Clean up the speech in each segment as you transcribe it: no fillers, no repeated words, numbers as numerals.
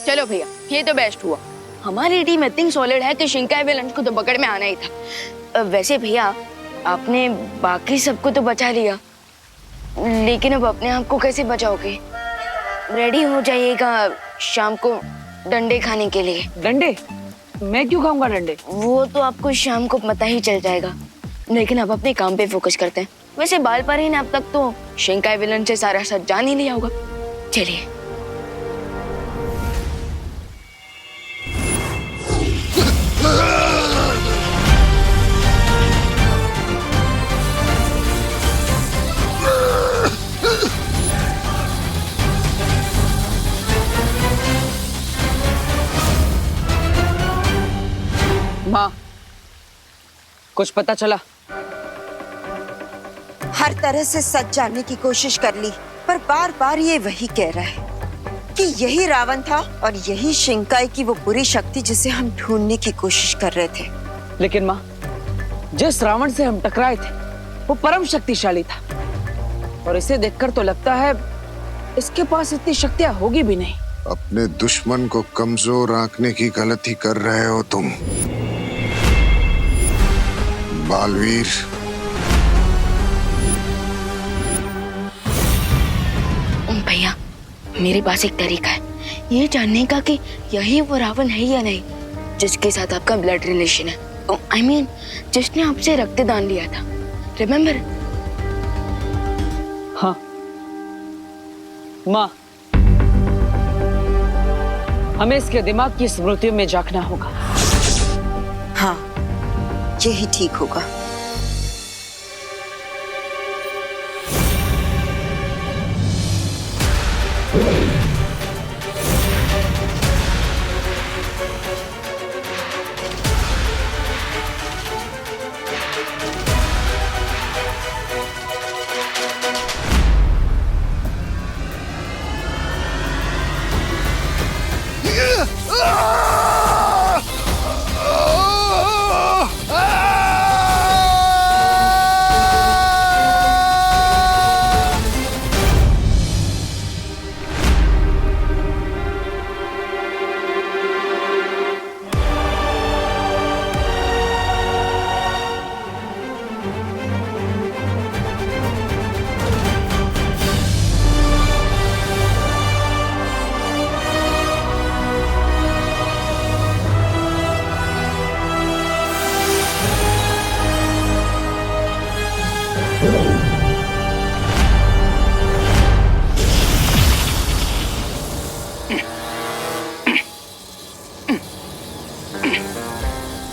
चलो भैया, ये तो बेस्ट हुआ। हमारी टीम इतनी सॉलिड है कि शिंकाई विलन को तो पकड़ में आना ही था। वैसे भैया, आपने बाकी सबको तो बचा लिया, लेकिन अब अपने आप को कैसे बचाओगे? रेडी हो जाइएगा शाम को डंडे खाने के लिए। डंडे? मैं क्यों खाऊंगा डंडे? वो तो आपको शाम को पता ही चल जाएगा, लेकिन अब अपने काम पे फोकस करते हैं। वैसे बाल पर ही ने अब तक तो शिंकाई विलन से सारा सच जान ही लिया होगा। चलिए। माँ, कुछ पता चला? हर तरह से सच जानने की कोशिश कर ली, पर बार बार ये वही कह रहा है कि यही रावण था और यही शिंकाई की वो बुरी शक्ति जिसे हम ढूंढने की कोशिश कर रहे थे। लेकिन माँ, जिस रावण से हम टकराए थे वो परम शक्तिशाली था, और इसे देखकर तो लगता है इसके पास इतनी शक्तियां होगी भी नहीं। अपने दुश्मन को कमजोर आंकने की गलती कर रहे हो तुम बालवीर। भैया, मेरे पास एक तरीका है ये जानने का कि यही वो रावण है या नहीं जिसके साथ आपका ब्लड रिलेशन है। I mean, जिसने आपसे रक्तदान लिया था, रिमेम्बर? हाँ माँ, हमें इसके दिमाग की स्मृतियों में झांकना होगा। हाँ, यही ठीक होगा।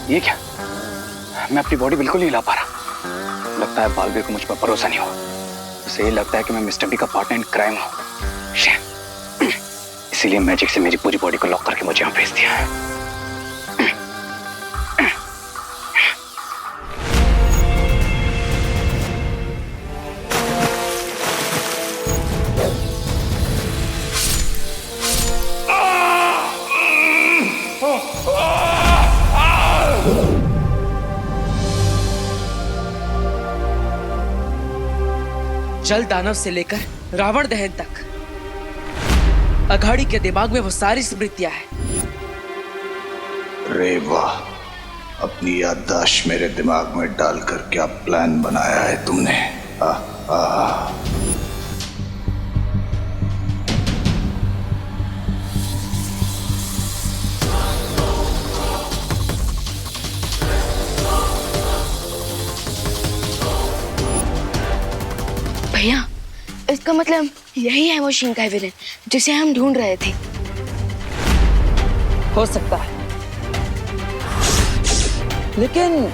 ये क्या? मैं अपनी बॉडी बिल्कुल नहीं हिला पा रहा। लगता है बालवीर को मुझ पर भरोसा नहीं हुआ। उसे ये लगता है कि मैं मिस्टर बी का पार्टनर इन क्राइम हूँ। इसीलिए मैजिक से मेरी पूरी बॉडी को लॉक करके मुझे यहाँ भेज दिया है। जल दानव से लेकर रावण दहन तक अघाड़ी के दिमाग में वो सारी स्मृतियां हैं। रे वाह, अपनी याददाश्त मेरे दिमाग में डालकर क्या प्लान बनाया है तुमने। भैया, इसका मतलब यही है वो शिंकाई विलन जिसे हम ढूंढ रहे थे। हो सकता है, लेकिन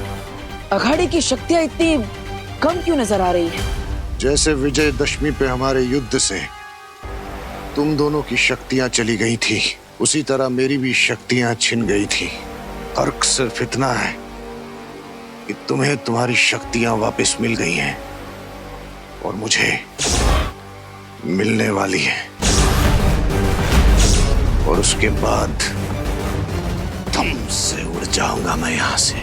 अघाड़ी की शक्तियां इतनी कम क्यों नजर आ रही है? जैसे विजयदशमी पे हमारे युद्ध से तुम दोनों की शक्तियां चली गई थी, उसी तरह मेरी भी शक्तियां छिन गई थी। फर्क सिर्फ इतना है कि तुम्हें तुम्हारी शक्तियां वापस मिल गई हैं और मुझे मिलने वाली है, और उसके बाद तुमसे उड़ जाऊंगा मैं यहां से।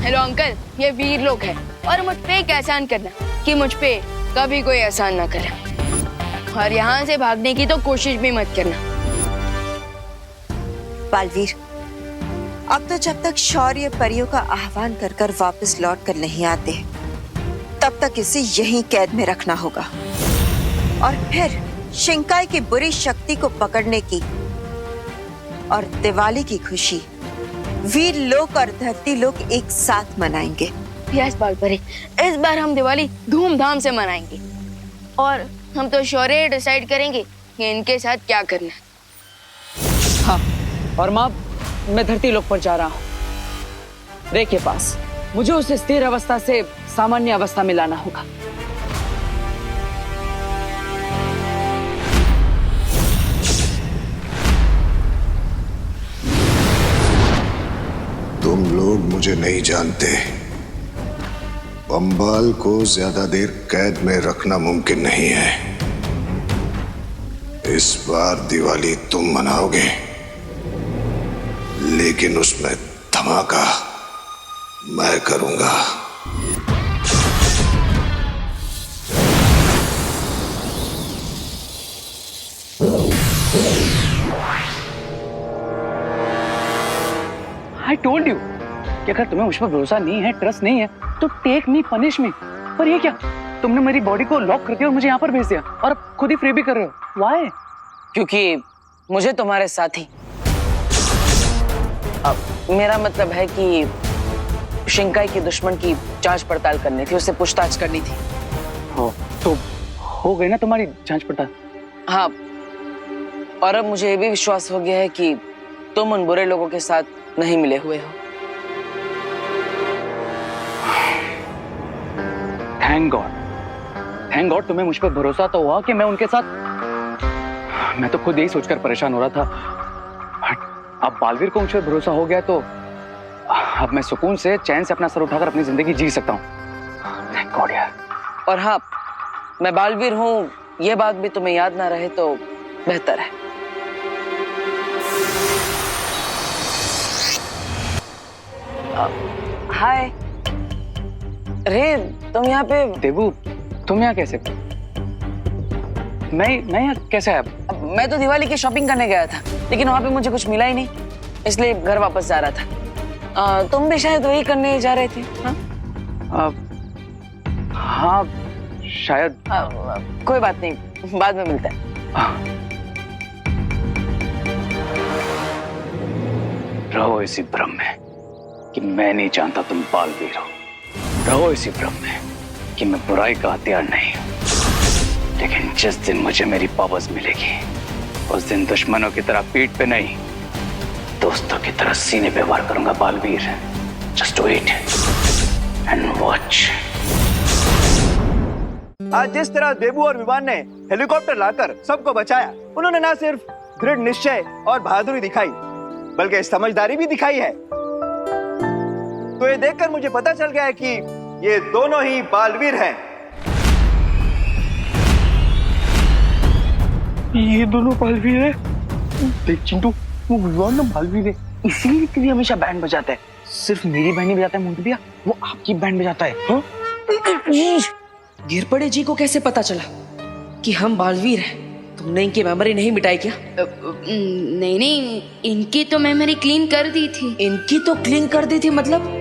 हेलो अंकल, ये वीर लोग हैं और मुझ पे एक एहसान करना कि मुझ पे कभी कोई एहसान ना करे। और यहाँ से भागने की तो कोशिश भी मत करना। बालवीर, अब तो जब तक शौर्य परियों का आह्वान कर कर वापस लौट कर नहीं आते, तब तक इसे यहीं कैद में रखना होगा। और फिर शिंकाई की बुरी शक्ति को पकड़ने की और दिवाली की खुशी वीर लोक और धरती लोक एक साथ मनाएंगे। यस बालपरी, इस बार हम दिवाली धूमधाम से मनाएंगे और हम तो शौर्य डिसाइड करेंगे कि इनके साथ क्या करना है। हाँ, और माँ, मैं धरती लोक पर जा रहा हूँ रे के पास। मुझे उसे स्थिर अवस्था से सामान्य अवस्था में लाना होगा। तुम लोग मुझे नहीं जानते। बम्बाल को ज्यादा देर कैद में रखना मुमकिन नहीं है। इस बार दिवाली तुम मनाओगे, लेकिन उसमें धमाका मैं करूंगा। I told you कि अगर तुम्हें मुझ पर भरोसा नहीं है, ट्रस्ट नहीं है, तो टेक मी, पनिश मी। पर ये क्या, तुमने मेरी बॉडी को लॉक करके और मुझे यहाँ पर भेज दिया और अब खुद ही फ्री भी कर रहे हो। Why? क्योंकि मुझे तुम्हारे साथी, अब मेरा मतलब है कि शिंकाई के दुश्मन की जांच पड़ताल करनी थी, उससे पूछताछ करनी थी। हो तो हो गई ना तुम्हारी जांच पड़ताल? हाँ, और अब मुझे ये भी विश्वास हो गया है कि तुम उन बुरे लोगों के साथ नहीं मिले हुए हो। थैंक गॉड तुम्हें मुझ पर भरोसा तो हुआ कि मैं उनके साथ। मैं तो खुद यही सोचकर परेशान हो रहा था। अब बालवीर को मुझ पर भरोसा हो गया तो अब मैं सुकून से, चैन से अपना सर उठाकर अपनी जिंदगी जी सकता हूँ। थैंक गॉड यार। और हाँ, मैं बालवीर हूँ, ये बात भी तुम्हें याद ना रहे तो बेहतर है। हाय रे, तुम यहाँ पे? देबू, तुम यहाँ कैसे? मैं यहाँ कैसे आया? मैं तो दिवाली की शॉपिंग करने गया था, लेकिन वहाँ पे मुझे कुछ मिला ही नहीं, इसलिए घर वापस जा रहा था। तुम भी शायद वही करने जा रहे थे? हाँ, हाँ शायद। कोई बात नहीं, बाद में मिलते हैं। रहो इसी भ्रम में कि मैं नहीं जानता तुम बालवीर हो। रहो इसी भ्रम में कि मैं बुराई का हथियार नहीं हूं। लेकिन जिस दिन मुझे मेरी पावर्स मिलेगी, उस दिन दुश्मनों की तरह पीठ पे नहीं, दोस्तों की तरह सीने पे वार करूंगा Baalveer. Just wait and watch. आज जिस तरह देबू और विमान ने हेलीकॉप्टर लाकर सबको बचाया, उन्होंने ना सिर्फ दृढ़ निश्चय और बहादुरी दिखाई, बल्कि समझदारी भी दिखाई है। तो ये देखकर मुझे पता चल गया है कि ये दोनों ही बालवीर हैं। ये दोनों बालवीर है। देख चिंटू, वो विमान ना बालवीर है, इसीलिए के लिए हमेशा बैंड बजाता है। सिर्फ मेरी बैंड नहीं बजाता है मोंटू भैया, वो आपकी बैंड बजाता है। हाँ? गिरपड़े जी को कैसे पता चला कि हम बालवीर हैं? तुमने इनकी मेमोरी नहीं मिटाई क्या? नहीं नहीं, इनकी तो मेमोरी क्लीन कर दी थी। इनकी तो क्लीन कर दी थी मतलब?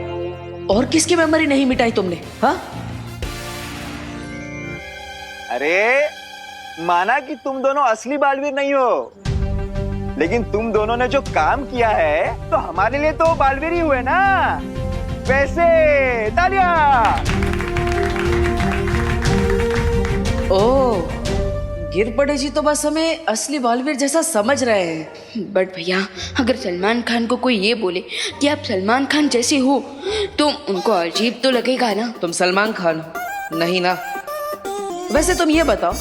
और किसकी मेमोरी नहीं मिटाई तुमने? हाँ, अरे माना कि तुम दोनों असली बालवीर नहीं हो, लेकिन तुम दोनों ने जो काम किया है तो हमारे लिए तो बालवीर ही हुए ना। वैसे तालियां। ओह, गिरपड़े जी तो बस हमें असली बालवीर जैसा समझ रहे हैं। बट भैया, अगर सलमान खान को कोई ये बोले कि आप सलमान खान जैसे हो, तो उनको अजीब तो लगेगा ना। तुम सलमान खान हो? नहीं ना। वैसे तुम ये बताओ,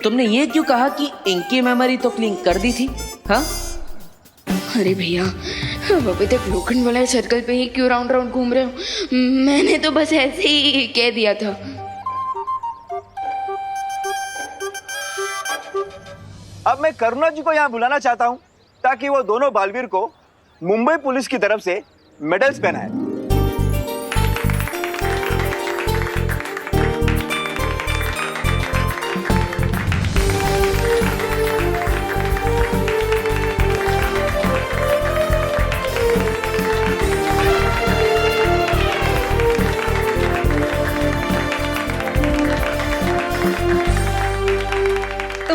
तुमने ये क्यों कहा कि इनकी मेमोरी तो क्लीन कर दी थी? हाँ? अरे भैया, अब अभी तक लोखंड वाला सर्कल पे ही क्यों राउंड राउंड घूम रहे हो? मैंने तो बस ऐसे ही कह दिया था। अब मैं करुणा जी को यहाँ बुलाना चाहता हूँ ताकि वो दोनों बालवीर को मुंबई पुलिस की तरफ से मेडल्स पहनाए।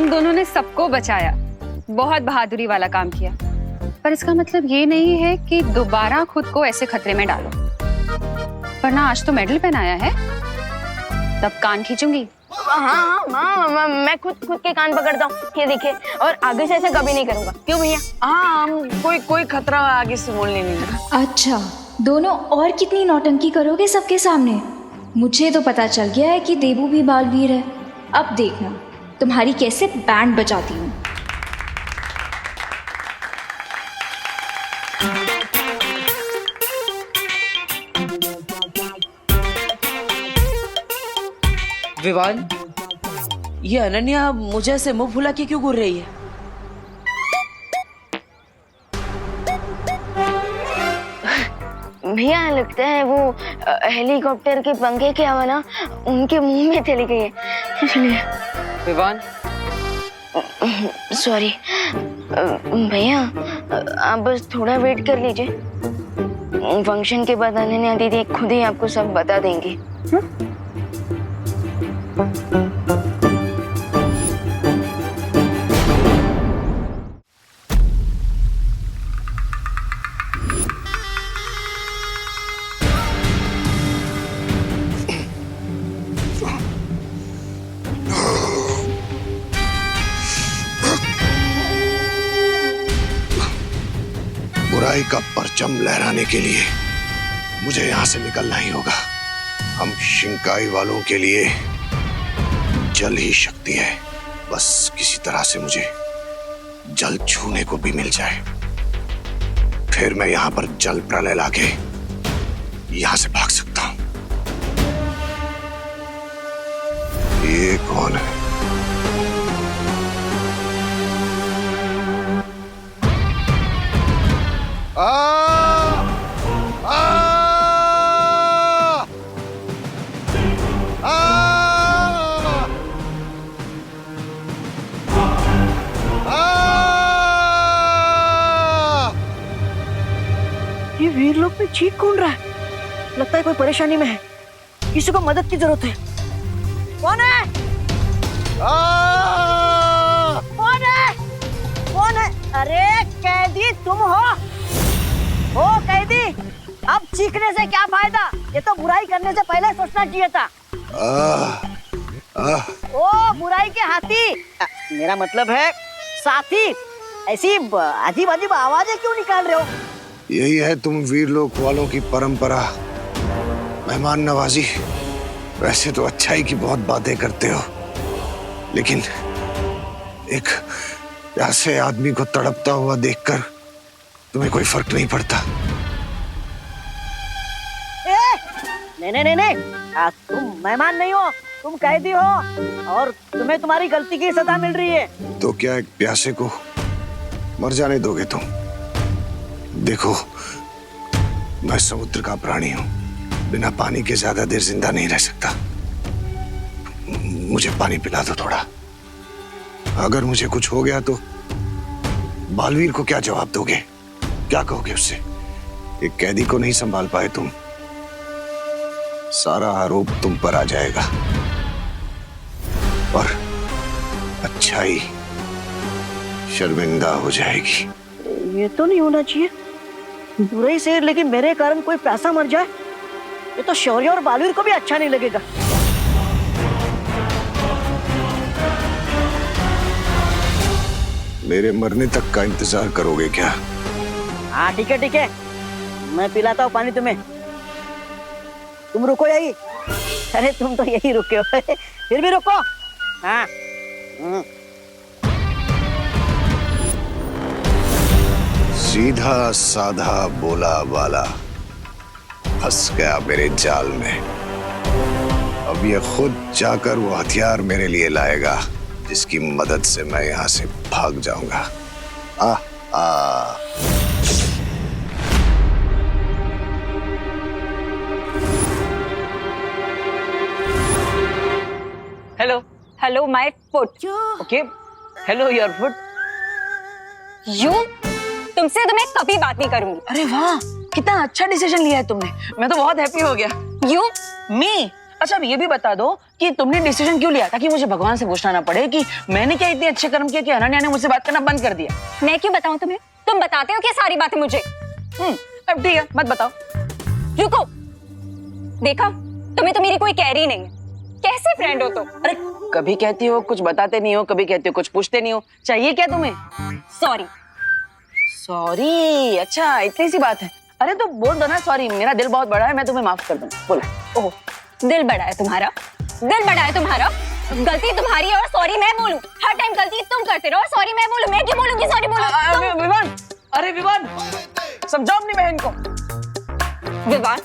तुम दोनों ने सबको बचाया, बहुत बहादुरी वाला काम किया। पर इसका मतलब ये नहीं है कि दोबारा खुद को ऐसे खतरे में डालो, वरना आज तो मेडल पहनाया है, तब कान खींचूंगी। हाँ हाँ, मैं खुद के कान पकड़ता हूँ, ये देखिए, और आगे से ऐसा कभी नहीं करूँगा। क्यों भैया? हाँ, हम कोई खतरा आगे से बोलने नहीं लगा। अच्छा, दोनों और कितनी नौटंकी करोगे सबके सामने? मुझे तो पता चल गया है कि देबू भी बालवीर है। अब देखना तुम्हारी कैसे बैंड बजाती हूँ। विवान, ये अनन्या मुझे ऐसे मुंह फुला के क्यों घूर रही है? भैया लगता है वो हेलीकॉप्टर के पंखे के हवा ना उनके मुंह में चली गई है, इसलिए। विवान, सॉरी भैया, आप बस थोड़ा वेट कर लीजिए। फंक्शन के बाद अनन्या दीदी खुद ही आपको सब बता देंगी। बुराई का परचम लहराने के लिए मुझे यहाँ से निकलना ही होगा। हम शिंकाई वालों के लिए जल ही शक्ति है। बस किसी तरह से मुझे जल छूने को भी मिल जाए, फिर मैं यहाँ पर जल प्रलय लाके यहाँ से भाग सकता हूँ। ये कौन है? ये वीर लोग पे चीख कौन रहा है? लगता है कोई परेशानी में है, किसी को मदद की जरूरत है। कौन है? कौन है? कौन है? अरे कैदी तुम हो कैदी? अब चीखने से क्या फायदा? ये तो बुराई करने से पहले सोचना चाहिए था। ओ बुराई के हाथी, मेरा मतलब है साथी। ऐसी अजीब अजीब आवाजें क्यों निकाल रहे हो? यही है तुम वीर लोक वालों की परंपरा, मेहमान नवाजी। वैसे तो अच्छाई की बहुत बातें करते हो, लेकिन एक प्यासे आदमी को तड़पता हुआ देखकर तुम्हें कोई फर्क नहीं पड़ता। नहीं, तुम मेहमान नहीं हो, तुम कैदी हो और तुम्हें तुम्हारी गलती की सजा मिल रही है। तो क्या एक प्यासे को मर जाने दोगे तुम? देखो, मैं समुद्र का प्राणी हूं, बिना पानी के ज्यादा देर जिंदा नहीं रह सकता। मुझे पानी पिला दो थोड़ा। अगर मुझे कुछ हो गया तो बालवीर को क्या जवाब दोगे? क्या कहोगे उससे? एक कैदी को नहीं संभाल पाए तुम, सारा आरोप तुम पर आ जाएगा और अच्छाई शर्मिंदा हो जाएगी। ये तो नहीं होना चाहिए, बुराई से, लेकिन मेरे कारण कोई प्यासा मर जाए, ये तो शौर्य और बालवीर को भी अच्छा नहीं लगेगा। मेरे मरने तक का इंतजार करोगे क्या? हाँ ठीक है, मैं पिलाता हूँ पानी तुम्हें। तुम रुको यही। अरे तुम तो यही रुके हो, फिर भी रुको। हाँ। सीधा साधा बोला वाला फंस गया मेरे जाल में। अब ये खुद जाकर वो हथियार मेरे लिए लाएगा जिसकी मदद से मैं यहाँ से भाग जाऊंगा। Hello my foot. Okay, hello your foot. You तुमसे तो मैं कभी बात नहीं करूंगी। अरे वाह, कितना अच्छा डिसीजन लिया है तुमने। मैं तो बहुत हैप्पी हो गया। यू मी अच्छा अब ये भी बता दो कि तुमने डिसीजन क्यों लिया, ताकि मुझे भगवान से पूछना ना पड़े कि मैंने क्या इतने अच्छे कर्म किए कि अनन्या ने मुझसे बात करना बंद कर दिया। मैं क्यों बताऊं तुम्हें? तुम बताते हो क्या सारी बातें मुझे? अब ठीक है, मत बताओ। रुको, देखा, तुम्हें तो मेरी कोई कह रही नहीं है। कैसे फ्रेंड हो तुम? अरे कभी कहती हो कुछ बताते नहीं हो, कभी कहती हो कुछ पूछते नहीं हो, चाहिए क्या तुम्हें? सॉरी। सॉरी? अच्छा इतनी सी बात है। अरे तो बोल दो ना सॉरी, मेरा दिल बहुत बड़ा है, मैं तुम्हें माफ कर दूंगा। बोलो। ओह, दिल बड़ा है तुम्हारा? दिल बड़ा है तुम्हारा? गलती तुम्हारी है और सॉरी मैं बोलूं? हर टाइम गलती तुम करते रहो और सॉरी मैं बोलूं? मैं क्यों बोलूंगी सॉरी बोलो? विवान, अरे विवान, समझाओ अपनी बहन को। विवान,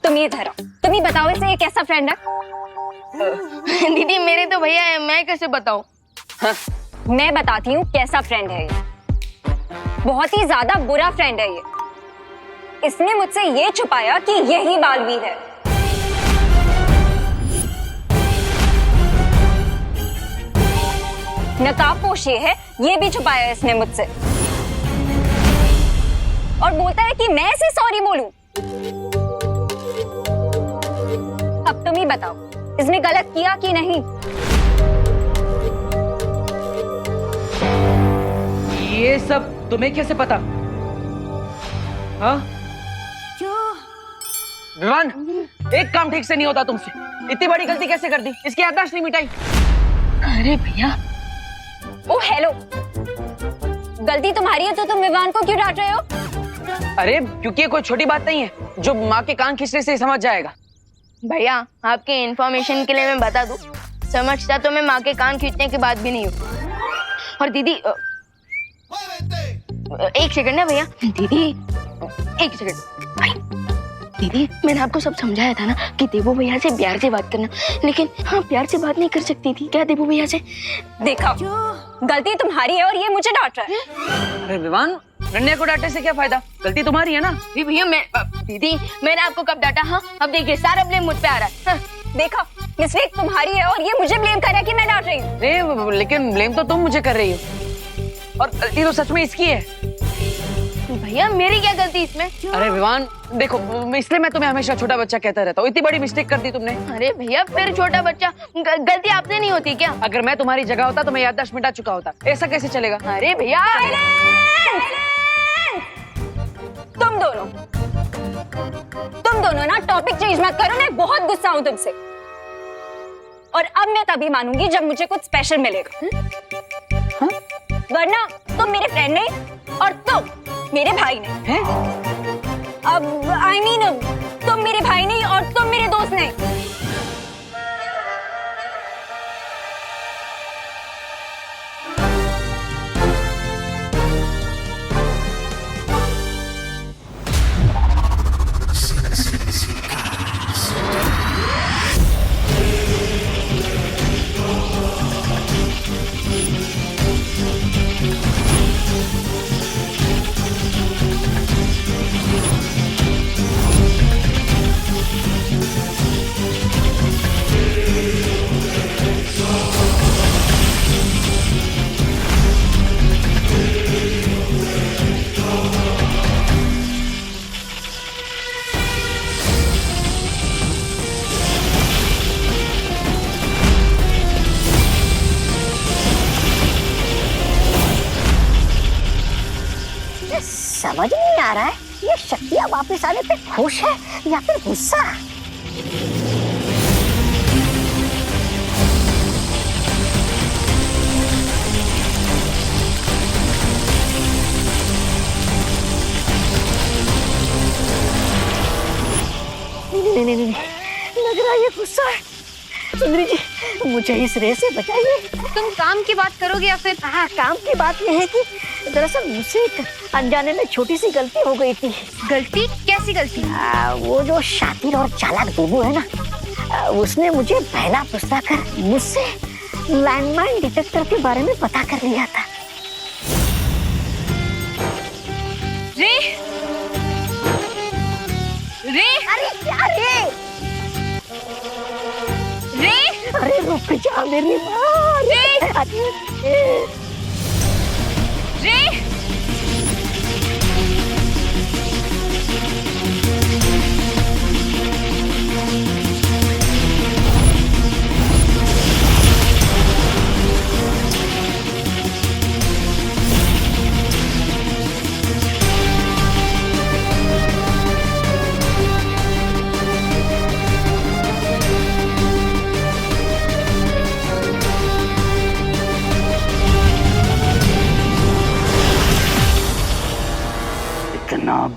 तुम ये धरो, तुम ही बताओ इसे ये कैसा फ्रेंड है? दीदी मेरे तो भैया है, मैं कैसे बताऊं? हाँ, मैं बताती हूँ कैसा फ्रेंड है ये। बहुत ही ज्यादा बुरा फ्रेंड है ये। इसने मुझसे ये छुपाया कि यही बालवीर है। नकाबपोश ये है, ये भी छुपाया इसने मुझसे। और बोलता है कि मैं इसे सॉरी बोलूं। अब तुम ही बताओ, इसने गलत किया कि नहीं? ये सब तुम्हें कैसे पता? हाँ? विवान, एक काम ठीक से नहीं होता तुमसे। इतनी बड़ी गलती कैसे कर दी? इसकी याददाश्त नहीं मिटाई। अरे भैया, ओ हेलो, गलती तुम्हारी है तो तुम विवान को क्यों डांट रहे हो? अरे क्योंकि ये कोई छोटी बात नहीं है जो माँ के कान खींचने से ही समझ जाएगा। भैया आपके इन्फॉर्मेशन के लिए मैं बता दूं, समझता तो मैं माँ के कान खींचने की बात भी नहीं हूँ। और दीदी एक सेकंड ना भैया, दीदी एक सेकंड। दीदी मैंने आपको सब समझाया था ना कि देवू भैया से प्यार से बात करना, लेकिन हाँ प्यार से बात नहीं कर सकती थी क्या देवू भैया से? देखा, गलती तुम्हारी है और ये मुझे डांट रहा है। अरे विवान, नन्या को डांटने से क्या फायदा? गलती तुम्हारी है ना। भैया मैं दीदी मैंने आपको कब डांटा? हाँ अब देखिए सारा ब्लेम मुझ पे आ रहा है। हाँ। देखा, मिस्टेक तुम्हारी है और ये मुझे ब्लेम कर रहा है कि मैं डांट रही हूँ। नहीं, लेकिन ब्लेम तो तुम मुझे कर रही हो और गलती तो सच में इसकी है। भैया मेरी क्या गलती इसमें? अरे विवान देखो, इसलिए मैं तुम्हें हमेशा छोटा बच्चा कहता रहता हूँ। इतनी बड़ी मिस्टेक कर दी तुमने। अरे भैया फिर छोटा बच्चा, गलती आपसे नहीं होती क्या? अगर मैं तुम्हारी जगह होता तो मैं याददाश्त मिटा चुका होता। ऐसा कैसे चलेगा? अरे भैया तुम दोनों ना टॉपिक चेंज मत करो, मैं बहुत गुस्सा हूँ तुमसे। और अब मैं तभी मानूंगी जब मुझे कुछ स्पेशल मिलेगा। हाँ? वरना तुम मेरे फ्रेंड नहीं और तुम मेरे भाई नहीं हैं? अब I mean, तुम मेरे भाई नहीं और तुम मेरे दोस्त नहीं। समझ नहीं आ रहा है ये शक्तियाँ वापस आने पे खुश है या फिर गुस्सा? नहीं, लग रहा है ये गुस्सा है। सुंदरी जी मुझे इस रेस से बचाइए। तुम काम की बात करोगे या फिर? हाँ, काम की बात यह है कि दरअसल मुझसे एक अनजाने में छोटी सी गलती हो गई थी। गलती? कैसी गलती? वो जो शातिर और चालाक देवू है ना, उसने मुझे पहला पुस्ता कर मुझसे लैंडमाइन डिटेक्टर के बारे में पता कर लिया था। रे? रे? अरे क्या रे? रे? अरे रुक जा मेरी माँ। रे? अरे रे?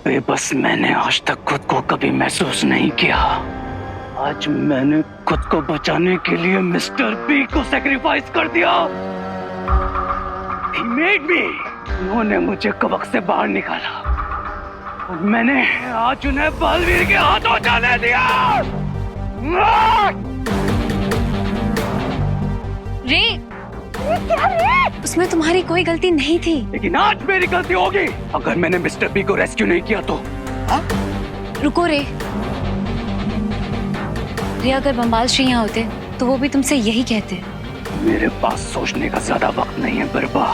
बेबस मैंने आज तक खुद को कभी महसूस नहीं किया। आज मैंने खुद को बचाने के लिए मिस्टर बी को सैक्रिफाइस कर दिया। He made me। उन्होंने मुझे कवक से बाहर निकाला और मैंने आज उन्हें बालवीर के हाथों जाने दिया। रे, क्या रे? उसमें तुम्हारी कोई गलती नहीं थी। लेकिन आज मेरी गलती होगी अगर मैंने मिस्टर बी को रेस्क्यू नहीं किया तो। रुको रे, अगर बम्बाल श्री यहाँ होते तो वो भी तुमसे यही कहते। मेरे पास सोचने का ज्यादा वक्त नहीं है बिरबा।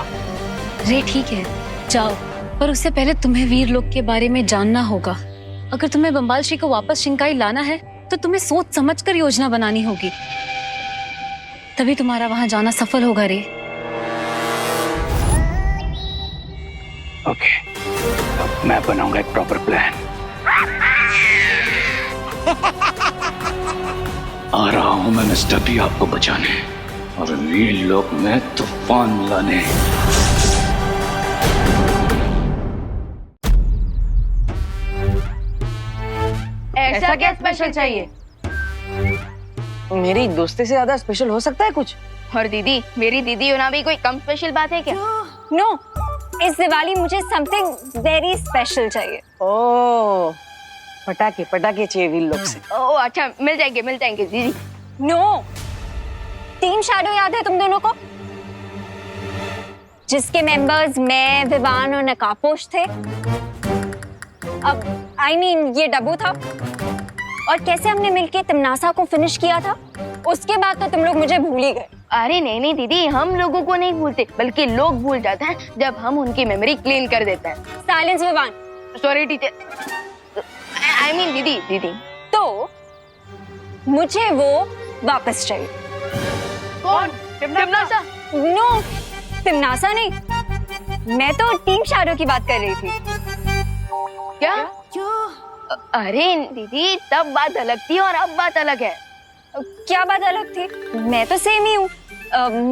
रे ठीक है, जाओ, पर उससे पहले तुम्हें वीर लोक के बारे में जानना होगा। अगर तुम्हें बम्बाल श्री को वापस शिंकाई लाना है तो तुम्हें सोच समझकर योजना बनानी होगी, तभी तुम्हारा वहां जाना सफल होगा रे। ओके, अब मैं बनाऊंगा एक प्रॉपर प्लान। आ रहा हूं मैं मिस्टर बी आपको बचाने और वीर लोक में तूफान लाने। ऐसा क्या स्पेशल चाहिए? मेरी दोस्ती से ज्यादा स्पेशल हो सकता है कुछ? और दीदी, मेरी दीदी होना भी कोई कम स्पेशल बात है क्या? नो, इस दिवाली मुझे समथिंग वेरी स्पेशल चाहिए। ओह, पटाखे पटाखे चाहिए वीर लोक से। ओह अच्छा, मिल जाएंगे दीदी। नो, टीम शैडो याद है तुम दोनों को, जिसके मेंबर्स मैं, विवान और नकाबपोश थे। अब I mean, ये डब्बू था और कैसे हमने मिलके तिमनासा को फिनिश किया था, उसके बाद तो तुम लोग मुझे भूल ही गए। अरे नहीं दीदी, हम लोगों को नहीं भूलते, बल्कि लोग भूल जाते हैं जब हम उनकी मेमोरी क्लीन कर देते हैं। Silence Vivaan. Sorry teacher, I mean दीदी। तो मुझे वो वापस चाहिए। कौन? तिमनासा? नो, तिमनासा नहीं, मैं तो टीम शैडो की बात कर रही थी। क्या? अरे दीदी, तब बात अलग थी और अब बात अलग है। क्या बात अलग थी? मैं तो सेम ही हूँ।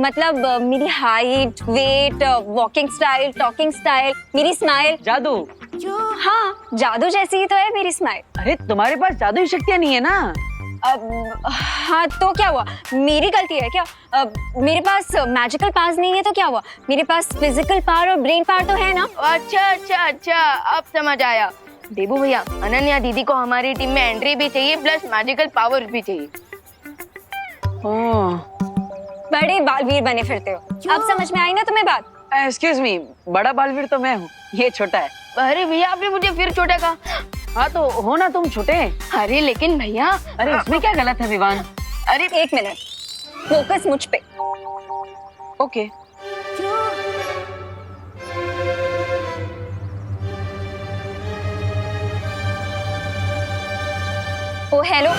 मतलब मेरी height, weight, walking style, talking style, मेरी स्माइल। जादू? हाँ, जादू जैसी ही तो है मेरी स्माइल। अरे तुम्हारे पास जादुई शक्तियाँ नहीं है ना? हाँ तो क्या हुआ, मेरी गलती है क्या? मेरे पास मैजिकल पावर्स नहीं है तो क्या हुआ, मेरे पास फिजिकल पावर और ब्रेन पावर तो है ना। अच्छा, अब समझ आया। देबू भैया, अनन्या दीदी को हमारी टीम में एंट्री भी चाहिए प्लस मैजिकल पावर भी चाहिए। बड़े बालवीर बने फिरते हो, अब समझ में आई ना तुम्हें बात? एक्सक्यूज मी, बड़ा बालवीर तो मैं हूँ, ये छोटा है। अरे भैया, आपने मुझे फिर छोटा कहा। हाँ तो हो ना तुम छोटे। अरे लेकिन भैया। अरे इसमें क्या गलत है विवान? अरे एक मिनट, फोकस मुझ पे। ओके। ओ हेलो,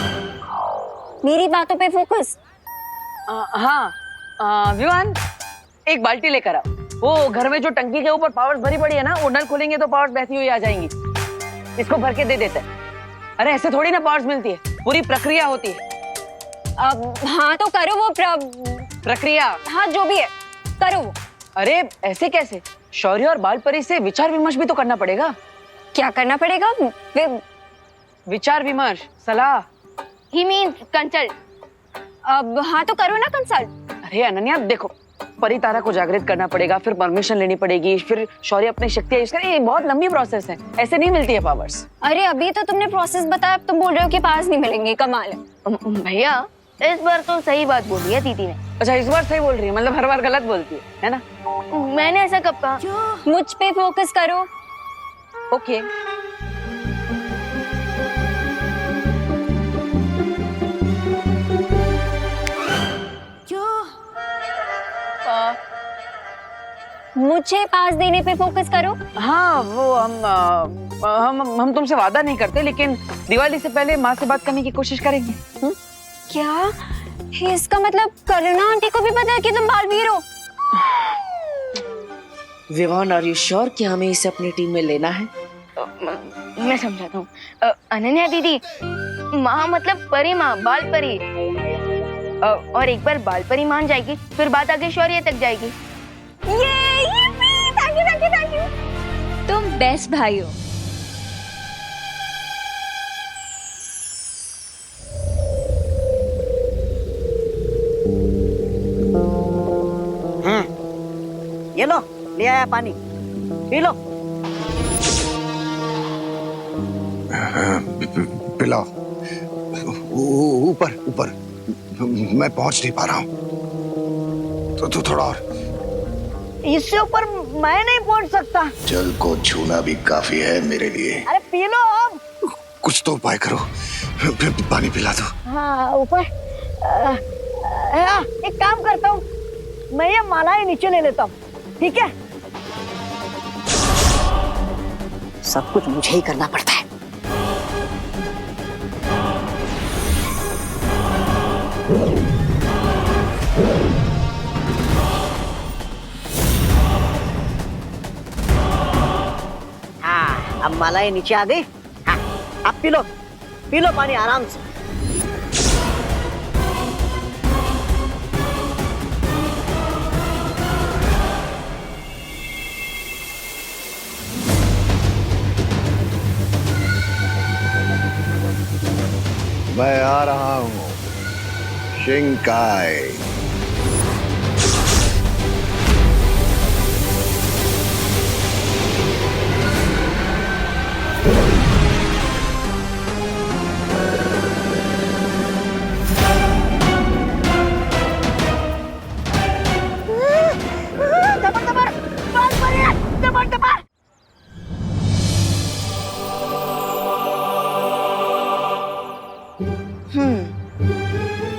मेरी बातों पे फोकस। हाँ विवान, एक बाल्टी लेकर आओ। वो घर में जो टंकी के ऊपर पावर्स भरी पड़ी है ना, वो नल खोलेंगे तो पावर्स बहती हुई आ जाएंगी। इसको भर के दे देते हैं। अरे ऐसे थोड़ी ना पावर्स मिलती है, पूरी प्रक्रिया होती है। अब हाँ तो करो वो प्रक्रिया। हाँ जो भी है करो वो। अरे ऐसे कैसे? शौर्य और बाल परी से विचार विमर्श भी तो करना पड़ेगा। क्या करना पड़ेगा? विचार विमर्श, सलाह। He means consult। अब हाँ तो करो ना कंसल्ट। अरे अनन्या देखो, परी तारा को जागृत करना पड़ेगा, फिर परमिशन लेनी पड़ेगी, फिर शौर्य अपनी शक्तियां यूज करे। ये बहुत लंबी प्रोसेस है, ऐसे नहीं मिलती है पावर्स। अरे अभी तो तुमने प्रोसेस बताया, अब तुम बोल रहे हो कि पावर्स नहीं मिलेंगे। कमाल है। भैया, इस बार तो सही बात बोली है दीदी ने। अच्छा इस बार सही बोल रही है, मतलब हर बार गलत बोलती है ना? मैंने ऐसा कब कहा? मुझ पे फोकस करो। ओके। मुझे पास देने पे फोकस करो। हाँ वो हम तुमसे वादा नहीं करते, लेकिन दिवाली से पहले माँ से बात करने की कोशिश करेंगे। क्या? इसका मतलब करुणा आंटी को भी पता है कि तुम बालवीर हो? विवान, आर यू श्योर कि हमें इसे अपनी टीम में लेना है? मैं समझाता हूँ। अनन्या दीदी, माँ मतलब परी माँ, बाल परी। और एक बार बाल परी मान जाएगी, फिर बात आगे शौर्य तक जाएगी। Thank you. तुम बेस्ट भाई हो। ये लो, ले आया पानी, पी लो। पिलाओ। ऊपर ऊपर, मैं पहुंच नहीं पा रहा हूँ, तो थोड़ा और। इससे ऊपर मैं नहीं पहुंच सकता। जल को छूना भी काफी है मेरे लिए। अरे पी लो अब। कुछ तो उपाय करो, पानी पिला दो। हाँ ऊपर, एक काम करता हूँ, मैं ये मालाएं नीचे ले लेता हूँ, ठीक है? सब कुछ मुझे ही करना पड़ता है। हाँ, अब मालाएं नीचे आ गई। हाँ, अब पी लो पानी आराम से। मैं आ रहा हूँ, शिंकाई।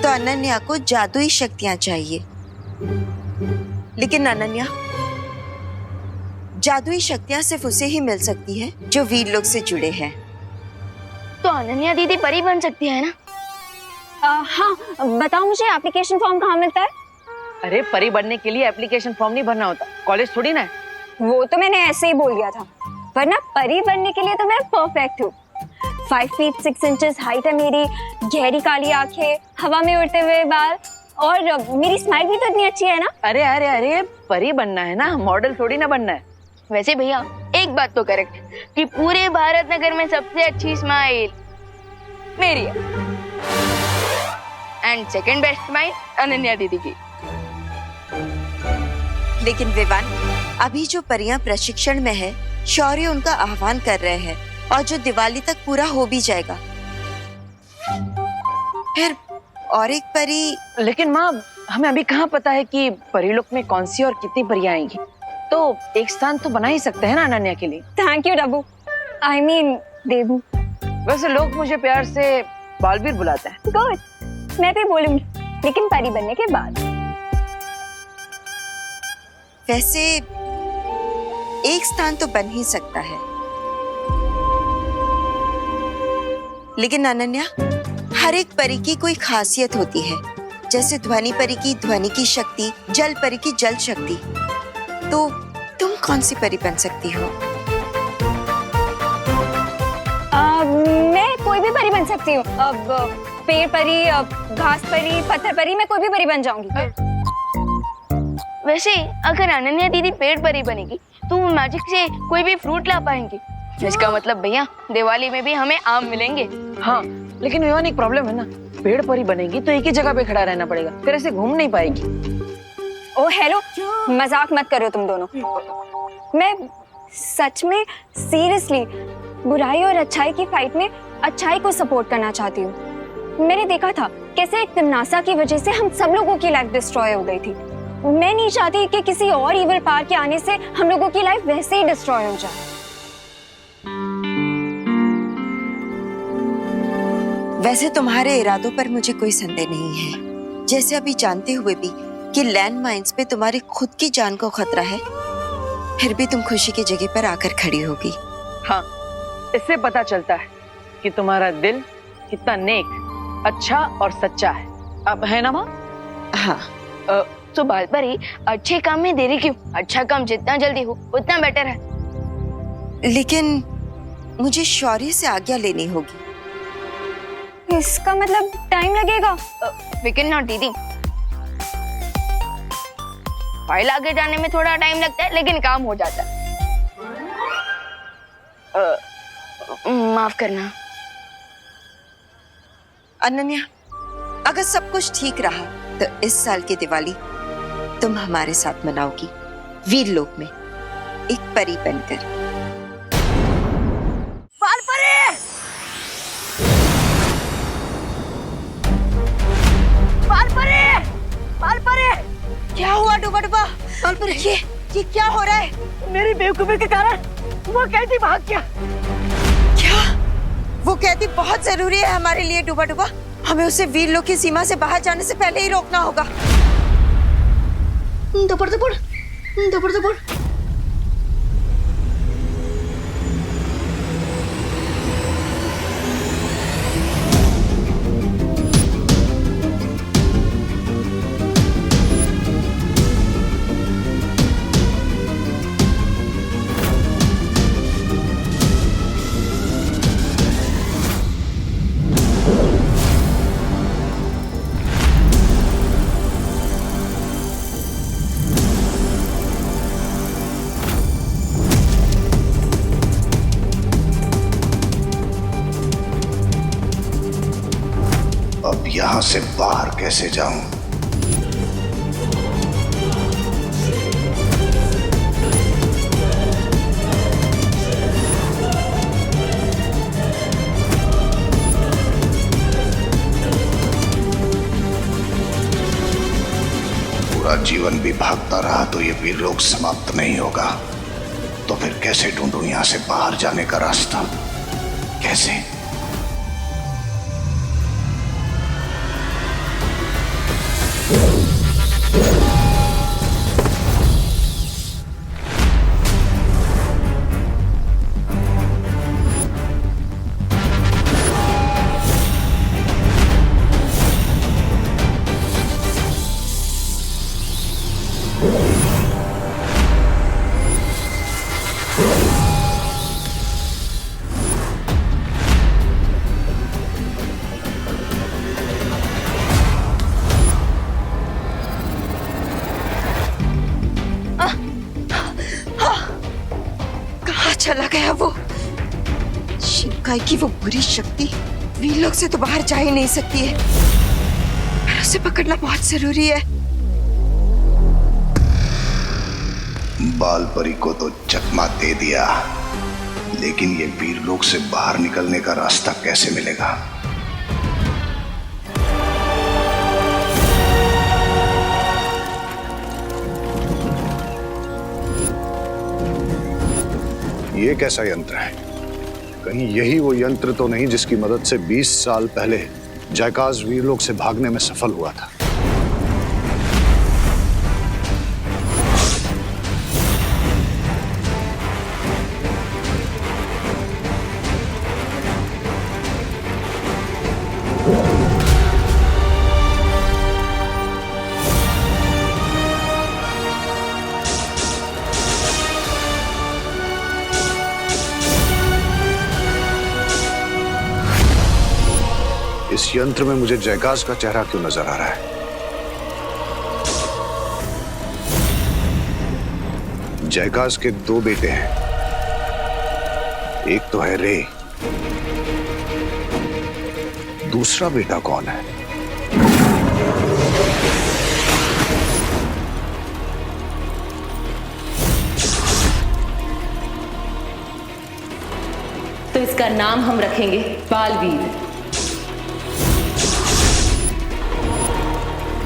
तो अनन्या को जादुई शक्तियां चाहिए, लेकिन अनन्या, जादुई शक्तियां सिर्फ उसे ही मिल सकती है जो वीर लोग से जुड़े हैं। तो अनन्या दीदी परी बन सकती है ना? हाँ, बताओ मुझे एप्लीकेशन फॉर्म कहाँ मिलता है? अरे परी बनने के लिए एप्लीकेशन फॉर्म नहीं भरना होता, कॉलेज थोड़ी ना है। वो तो मैंने ऐसे ही बोल दिया था, वरना परी बनने के लिए तो मैं परफेक्ट हूँ। 5 फीट 6 इंचेस हाइट है मेरी, गहरी काली आंखें, हवा में उड़ते हुए बाल, और मेरी स्माइल भी तो इतनी अच्छी है ना। अरे अरे अरे, परी बनना है ना, मॉडल थोड़ी ना बनना है। वैसे भैया एक बात तो करेक्ट कि पूरे भारत नगर में सबसे अच्छी स्माइल मेरी है, and second best smile Ananya दीदी की। लेकिन विवान, अभी जो परियां प्रशिक्षण में है, शौर्य उनका आह्वान कर रहे हैं, और जो दिवाली तक पूरा हो भी जाएगा। फिर और एक परी। लेकिन माँ, हमें अभी कहाँ पता है कि परिलोक में कौन सी और कितनी परियां आएंगी, तो एक स्थान तो बना ही सकते हैं ना अनन्या के लिए। Thank you Dabbu, I mean Debu. वैसे लोग मुझे प्यार से बालवीर बुलाते हैं। गुड, मैं भी बोलूंगी, लेकिन परी बनने के बाद। वैसे एक स्थान तो बन ही सकता है, लेकिन अनन्या, हर एक परी की कोई खासियत होती है। जैसे ध्वनि परी की ध्वनि की शक्ति, जल परी की जल शक्ति। तो तुम कौन सी परी बन सकती हो? मैं कोई भी परी बन सकती हूँ। अब पेड़ परी, घास परी, पत्थर परी, मैं कोई भी परी बन जाऊंगी। वैसे अगर अनन्या दीदी पेड़ परी बनेगी तो वो मैजिक से कोई भी फ्रूट ला पाएंगी। इसका मतलब भैया दिवाली में भी हमें आम मिलेंगे। हाँ, लेकिन विवान एक प्रॉब्लम है ना, पेड़ परी बनेगी तो एक ही जगह पे खड़ा रहना पड़ेगा, फिर ऐसे घूम नहीं पाएगी। ओ हेलो, मजाक मत करो तुम दोनों। मैं सच में सीरियसली बुराई और अच्छाई की फाइट में अच्छाई को सपोर्ट करना चाहती हूँ। मैंने देखा था कैसे एक तिमनासा की वजह से हम सब लोगों की लाइफ डिस्ट्रॉय हो गई थी। मैं नहीं चाहती कि किसी और इविल पावर के आने से हम लोगों की लाइफ वैसे ही डिस्ट्रॉय हो जाए। वैसे तुम्हारे इरादों पर मुझे कोई संदेह नहीं है। जैसे अभी जानते हुए भी कि लैंड माइंस पे तुम्हारी खुद की जान को खतरा है, फिर भी तुम खुशी की जगह पर आकर खड़ी होगी। हाँ, इससे पता चलता है कि तुम्हारा दिल कितना नेक, अच्छा और सच्चा है। अब है ना माँ? हाँ। तो बाल परी, अच्छे काम में देरी क्यों? अच्छा काम जितना जल्दी हो उतना बेटर है। लेकिन मुझे शौर्य से आज्ञा लेनी होगी। इसका मतलब टाइम लगेगा? विकेट नॉट दीदी, फाइल आगे जाने में थोड़ा टाइम लगता है लेकिन काम हो जाता है। माफ करना अनन्या, अगर सब कुछ ठीक रहा तो इस साल की दिवाली तुम हमारे साथ मनाओगी। वीरलोक में एक परी बनकर। बालपरी! बालपरी! बालपरी! क्या हुआ डूबा डूबा? बालपरी, ये क्या हो रहा है? मेरी बेवकूफी के कारण वो कैदी भाग गया। क्या? वो कैदी बहुत जरूरी है हमारे लिए डूबा डूबा। हमें उसे वीरलोक की सीमा से बाहर जाने से पहले ही रोकना होगा। दबड़ दबड़ दबड़ दबड़। अब यहां से बाहर कैसे जाऊं? पूरा जीवन भी भागता रहा तो ये वीरलोक समाप्त नहीं होगा। तो फिर कैसे ढूंढूं यहां से बाहर जाने का रास्ता? कैसे? चला गया वो? शिंकाई की वो बुरी शक्ति वीरलोक से तो बाहर जा ही नहीं सकती है। पर उसे पकड़ना बहुत जरूरी है। बालपरी को तो चकमा दे दिया, लेकिन ये वीरलोक से बाहर निकलने का रास्ता कैसे मिलेगा? ये कैसा यंत्र है? कहीं यही वो यंत्र तो नहीं जिसकी मदद से 20 साल पहले जयकाज वीरलोक से भागने में सफल हुआ था? इस यंत्र में मुझे जयकाज का चेहरा क्यों नजर आ रहा है? जयकाज के 2 बेटे हैं। एक तो है रे, दूसरा बेटा कौन है? तो इसका नाम हम रखेंगे बालवीर।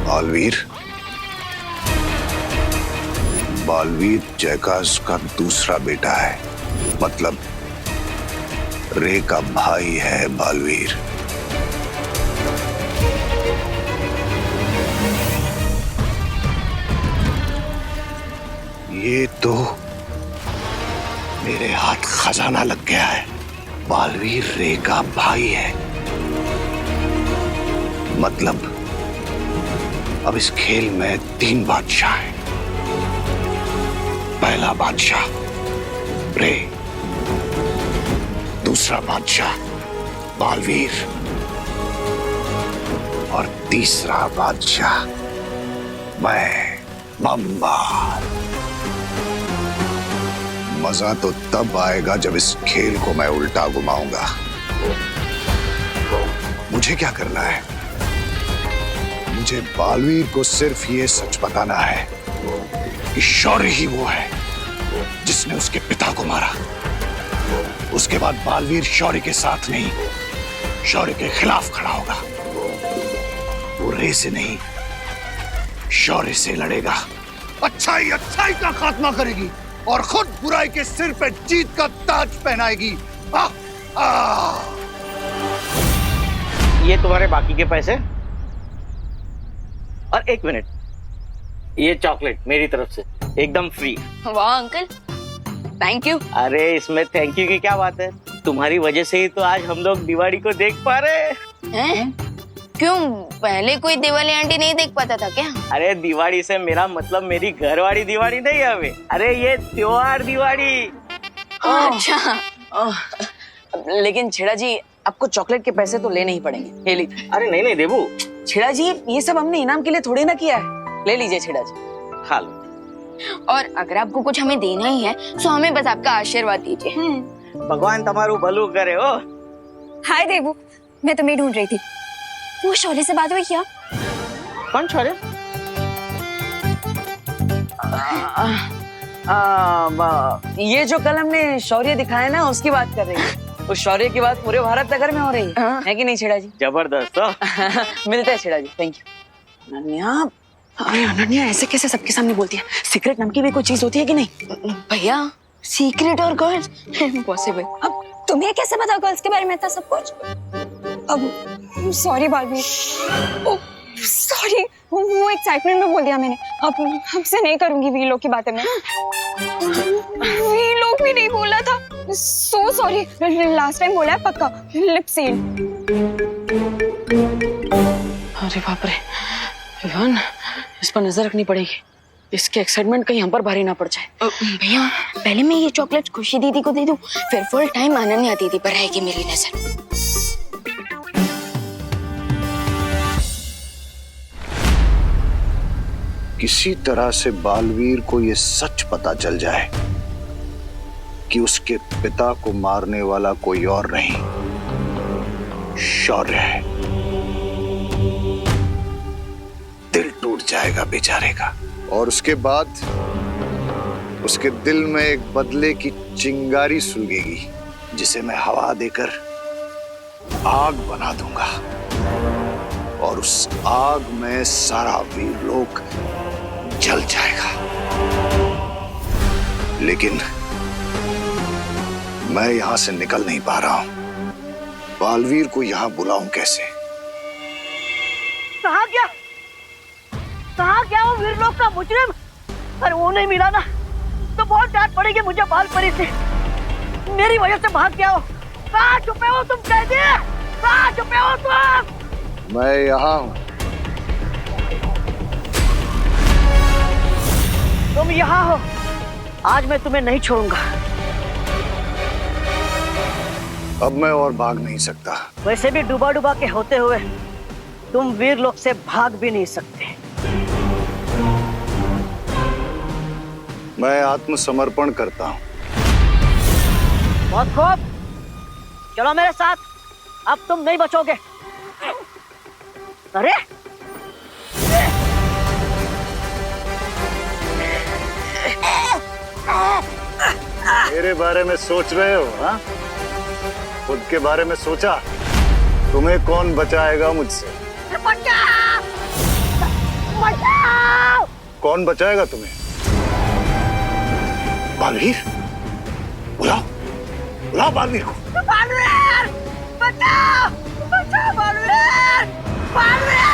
बालवीर? बालवीर जयकाज का दूसरा बेटा है, मतलब रे का भाई है बालवीर। ये तो मेरे हाथ खजाना लग गया है। बालवीर रे का भाई है, मतलब अब इस खेल में 3 बादशाह हैं। पहला बादशाह रे, दूसरा बादशाह बालवीर और तीसरा बादशाह मैं बम्बाल। मजा तो तब आएगा जब इस खेल को मैं उल्टा घुमाऊंगा। मुझे क्या करना है? मुझे बालवीर को सिर्फ ये सच बताना है कि शौर्य ही वो है जिसने उसके पिता को मारा। उसके बाद बालवीर शौर्य के साथ नहीं, शौर्य के खिलाफ खड़ा होगा। वो रे से नहीं, शौर्य से लड़ेगा। अच्छाई अच्छाई का खात्मा करेगी और खुद बुराई के सिर पे जीत का ताज पहनाएगी। ये तुम्हारे बाकी के पैसे और 1 मिनट, ये चॉकलेट मेरी तरफ से एकदम फ्री। वाह अंकल, थैंक यू। अरे इसमें थैंक यू की क्या बात है, तुम्हारी वजह से ही तो आज हम लोग दिवाली को देख पा रहे हैं। क्यों, पहले कोई दिवाली आंटी नहीं देख पाता था क्या? अरे दिवाली से मेरा मतलब मेरी घरवाली दिवाली नहीं है हमें, अरे ये त्योहार दिवाली। अच्छा। लेकिन छेड़ा जी, आपको चॉकलेट के पैसे तो लेने ही पड़ेंगे। ले लीजिए। अरे नहीं नहीं देबू, छेड़ा जी ये सब हमने इनाम के लिए थोड़ी ना किया है। ले लीजिए छेड़ा जी। खा लो। और अगर आपको कुछ हमें देना ही है तो हमें बस आपका आशीर्वाद दीजिए। भगवान तुम्हारू भलू करे हो। हाय देबू, मैं तुम्हें ढूंढ रही थी। वो शौर्य से बात हुई क्या? कौन शौर्य? ये जो कल हमने शौर्य दिखाया ना, उसकी बात कर रही है। उस शौर्य की बात पूरे भारत नगर में हो रही है कि नहीं छेड़ा जी? जबरदस्त हो। मिलते हैं छेड़ा जी, थैंक यू। अनन्या, अरे अनन्या ऐसे कैसे सबके सामने बोलती है? सीक्रेट नाम की भी कोई चीज होती है कि नहीं? भैया सीक्रेट और गर्ल्स इम्पॉसिबल। अब तुम्हें कैसे पता गर्ल्स के बारे में इतना सब कुछ? अब सॉरी बालवीर, सॉरी, वो एक्साइटमेंट में बोल दिया मैंने। अब हमसे नहीं करूंगी वी लोग की बातें मैं। वी लोग भी नहीं बोला था, सो सॉरी। लास्ट टाइम बोला है पक्का, लिप सील। अरे बाप रे इवान, इस पर नजर रखनी पड़ेगी। इसके एक्साइटमेंट कहीं हम पर भारी ना पड़ जाए। भैया पहले मैं ये चॉकलेट खुशी दीदी को दे दूं, फिर फुल टाइम अनन्या दीदी पर रहेगी मेरी नजर। किसी तरह से बालवीर को ये सच पता चल जाए कि उसके पिता को मारने वाला कोई और नहीं, शौर्य है। दिल टूट जाएगा बेचारे का, और उसके बाद उसके दिल में एक बदले की चिंगारी सुलगेगी, जिसे मैं हवा देकर आग बना दूंगा, और उस आग में सारा वीरलोक जल जाएगा। लेकिन मैं यहां से निकल नहीं पा रहा हूं। बालवीर को यहां बुलाऊं कैसे? कहाँ क्या वो वीरलोक का मुजरिम? अरे वो नहीं मिला ना तो बहुत डांट पड़ेगी मुझे बाल परी से। मेरी वजह से भाग गया हो। कहाँ छुपे हो तुम कैदी? कहाँ छुपे हो तुम? मैं यहां हूं। तुम यहाँ हो, आज मैं तुम्हें नहीं छोड़ूंगा। अब मैं और भाग नहीं सकता। वैसे भी डूबा डूबा के होते हुए तुम वीरलोक से भाग भी नहीं सकते। मैं आत्मसमर्पण करता हूं। बहुत खूब, चलो मेरे साथ, अब तुम नहीं बचोगे। अरे मेरे बारे में सोच रहे हो? हाँ, खुद के बारे में सोचा? तुम्हें कौन बचाएगा मुझसे? बचाओ! बचाओ! कौन बचाएगा तुम्हें? बालवीर, बुलाओ बुलाओ बालवीर को। बालवीर! बचाओ! बचाओ बालवीर! बालवीर!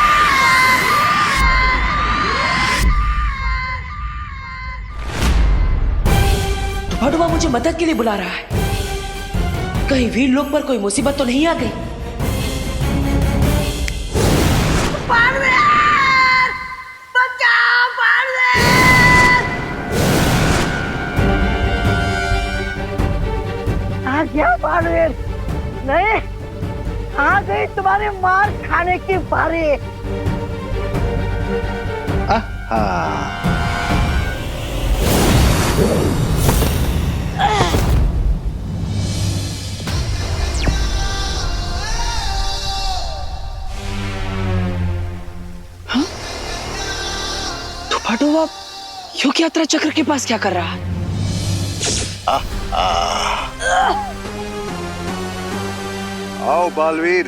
डुबा मुझे मदद के लिए बुला रहा है। कहीं वीर लोग पर कोई मुसीबत तो नहीं आ गई? बालवीर! बचाओ बालवीर! आ गया बालवीर। नहीं, आ गई तुम्हारे मार खाने की बारी। डुबा, यो क्या? यात्रा चक्र के पास क्या कर रहा है? आओ बालवीर,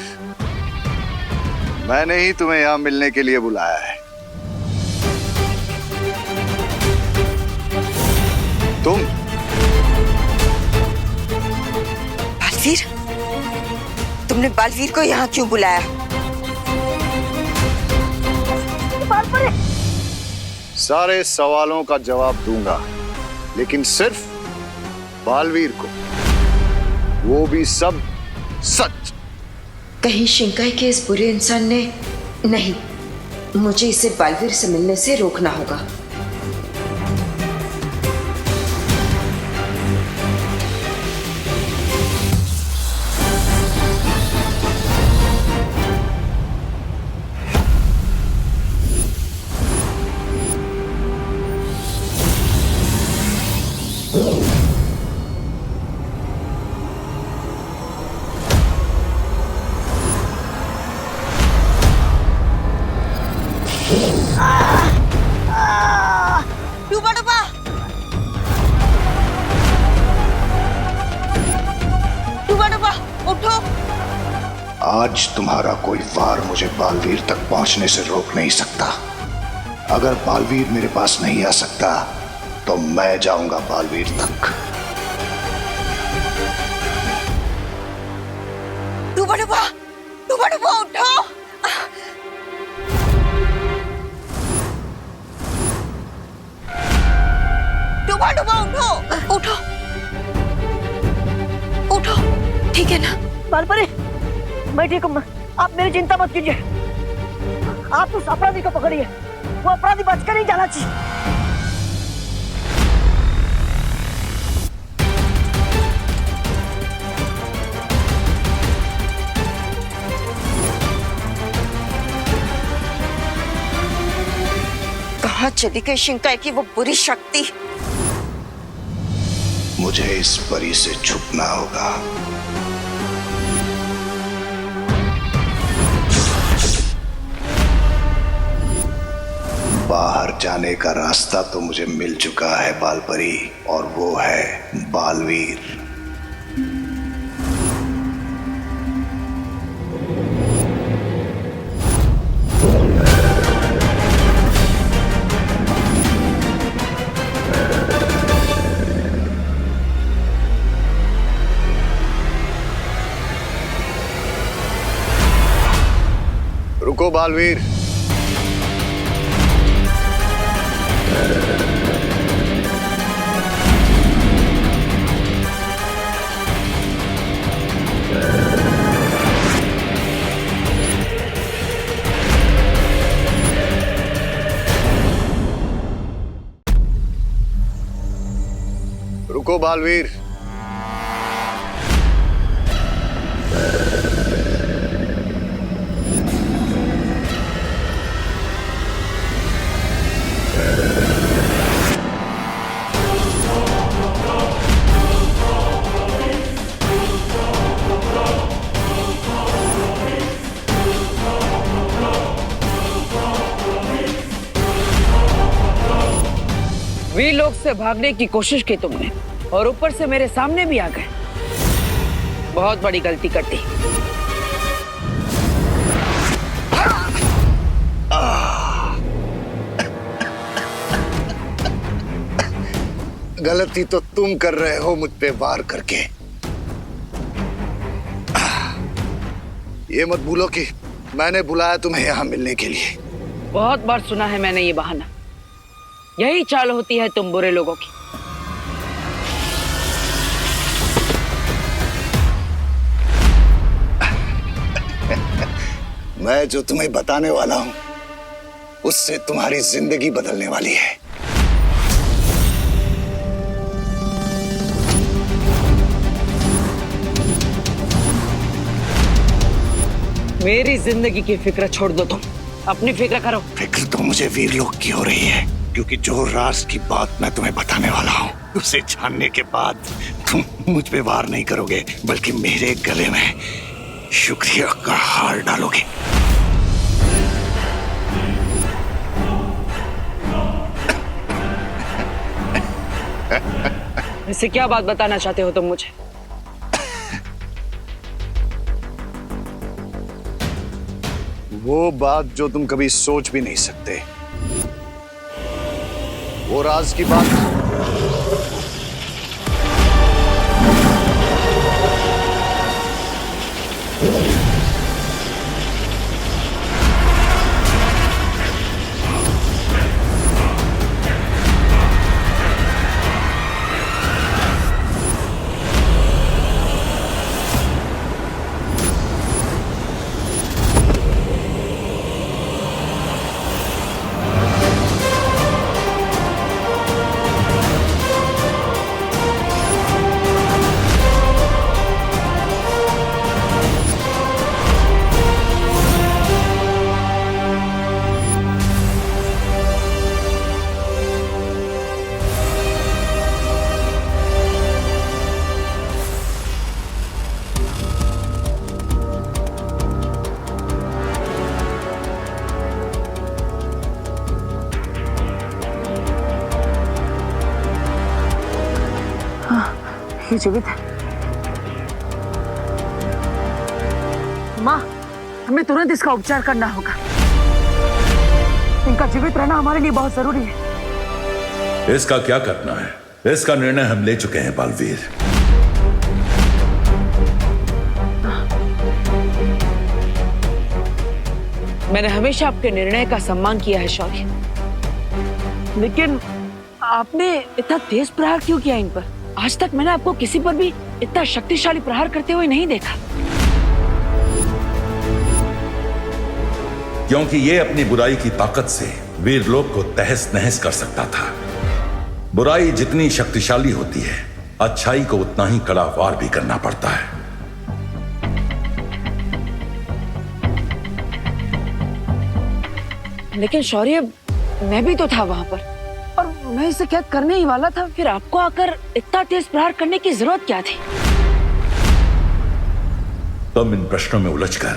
मैंने ही तुम्हें यहां मिलने के लिए बुलाया है। तुम बालवीर, तुमने बालवीर को यहाँ क्यों बुलाया? सारे सवालों का जवाब दूंगा, लेकिन सिर्फ बालवीर को, वो भी सब सच। कहीं शिंकाई के इस बुरे इंसान ने नहीं, मुझे इसे बालवीर से मिलने से रोकना होगा। डूबा डूबा डूबा डूबा उठो। आज तुम्हारा कोई वार मुझे बालवीर तक पहुंचने से रोक नहीं सकता। अगर बालवीर मेरे पास नहीं आ सकता तो मैं जाऊंगा बालवीर तक। डूबा डूबा डूबा डूबा उठो। डूबा डूबा उठो उठो उठो, ठीक है ना? बालपरी, मैं ठीक हूँ, आप मेरी चिंता मत कीजिए। आप उस अपराधी को पकड़िए, वो अपराधी बचकर ही जाना चाहिए। कहाँ चली गई शिंकाई की वो बुरी शक्ति? मुझे इस परी से छुपना होगा। बाहर जाने का रास्ता तो मुझे मिल चुका है बालपरी, और वो है बालवीर। रुको बालवीर, रुको बालवीर। वी लोग से भागने की कोशिश की तुमने, और ऊपर से मेरे सामने भी आ गए। बहुत बड़ी गलती कर दी। गलती तो तुम कर रहे हो मुझ पे वार करके। ये मत भूलो कि मैंने बुलाया तुम्हें यहां मिलने के लिए। बहुत बार सुना है मैंने ये बहाना। यही चाल होती है तुम बुरे लोगों की। मैं जो तुम्हें बताने वाला हूं उससे तुम्हारी जिंदगी बदलने वाली है। मेरी जिंदगी की फिक्र छोड़ दो, तुम अपनी फिक्र करो। फिक्र तो मुझे वीरलोक की हो रही है, क्योंकि जो राज की बात मैं तुम्हें बताने वाला हूँ उसे जानने के बाद तुम मुझ पे वार नहीं करोगे, बल्कि मेरे गले में शुक्रिया का हार डालोगे। इससे क्या बात बताना चाहते हो तुम मुझे? वो बात जो तुम कभी सोच भी नहीं सकते, वो राज की बात। ये जीवित है। माँ, हमें तुरंत इसका उपचार करना होगा। इनका जीवित रहना हमारे लिए बहुत जरूरी है। इसका क्या करना है, इसका निर्णय हम ले चुके हैं बालवीर। मैंने हमेशा आपके निर्णय का सम्मान किया है शौर्य, लेकिन आपने इतना तेज प्रहार क्यों किया इन पर? आज तक मैंने आपको किसी पर भी इतना शक्तिशाली प्रहार करते हुए नहीं देखा। क्योंकि ये अपनी बुराई की ताकत से वीरलोक को तहस नहस कर सकता था। बुराई जितनी शक्तिशाली होती है, अच्छाई को उतना ही कड़ा वार भी करना पड़ता है। लेकिन शौर्य, मैं भी तो था वहां पर और मैं इसे कैद करने ही वाला था। फिर आपको आकर इतना तेज प्रहार करने की जरूरत क्या थी? तुम इन प्रश्नों में उलझकर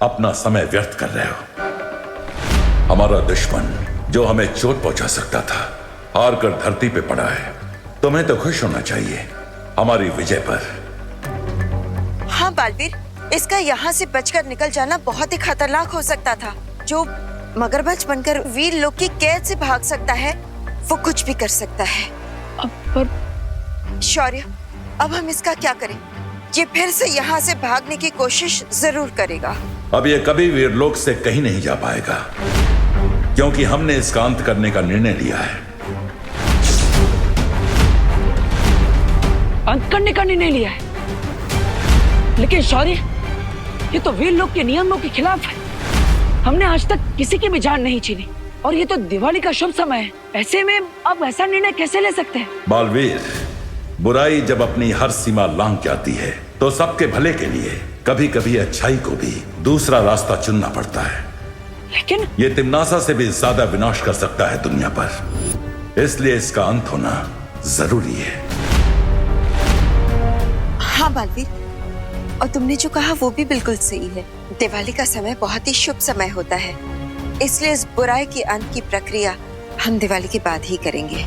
अपना समय व्यर्थ कर रहे हो। हमारा दुश्मन जो हमें चोट पहुंचा सकता था, हार कर धरती पे पड़ा है। तुम्हें तो खुश होना चाहिए हमारी विजय पर। हाँ बालवीर, इसका यहाँ से बचकर निकल जाना बहुत ही खतरनाक हो सकता था। जो मगरमच्छ बनकर वीर लोग की कैद से भाग सकता है, वो कुछ भी कर सकता है। पर शौर्य, अब हम इसका क्या करें? ये फिर से यहाँ से भागने की कोशिश जरूर करेगा। अब ये कभी वीरलोक से कहीं नहीं जा पाएगा, क्योंकि हमने इसका अंत करने का निर्णय लिया है। अंत करने का निर्णय लिया है? लेकिन शौर्य, ये तो वीरलोक के नियमों के खिलाफ है। हमने आज तक किसी की भी जान नहीं छीनी और ये तो दिवाली का शुभ समय है। ऐसे में अब ऐसा निर्णय कैसे ले सकते हैं? बालवीर, बुराई जब अपनी हर सीमा लांघ जाती है तो सबके भले के लिए कभी कभी अच्छाई को भी दूसरा रास्ता चुनना पड़ता है। लेकिन ये तिम्नासा से भी ज्यादा विनाश कर सकता है दुनिया पर, इसलिए इसका अंत होना जरूरी है। हाँ बालवीर, और तुमने जो कहा वो भी बिल्कुल सही है। दिवाली का समय बहुत ही शुभ समय होता है, इसलिए इस बुराई के अंत की प्रक्रिया हम दिवाली के बाद ही करेंगे।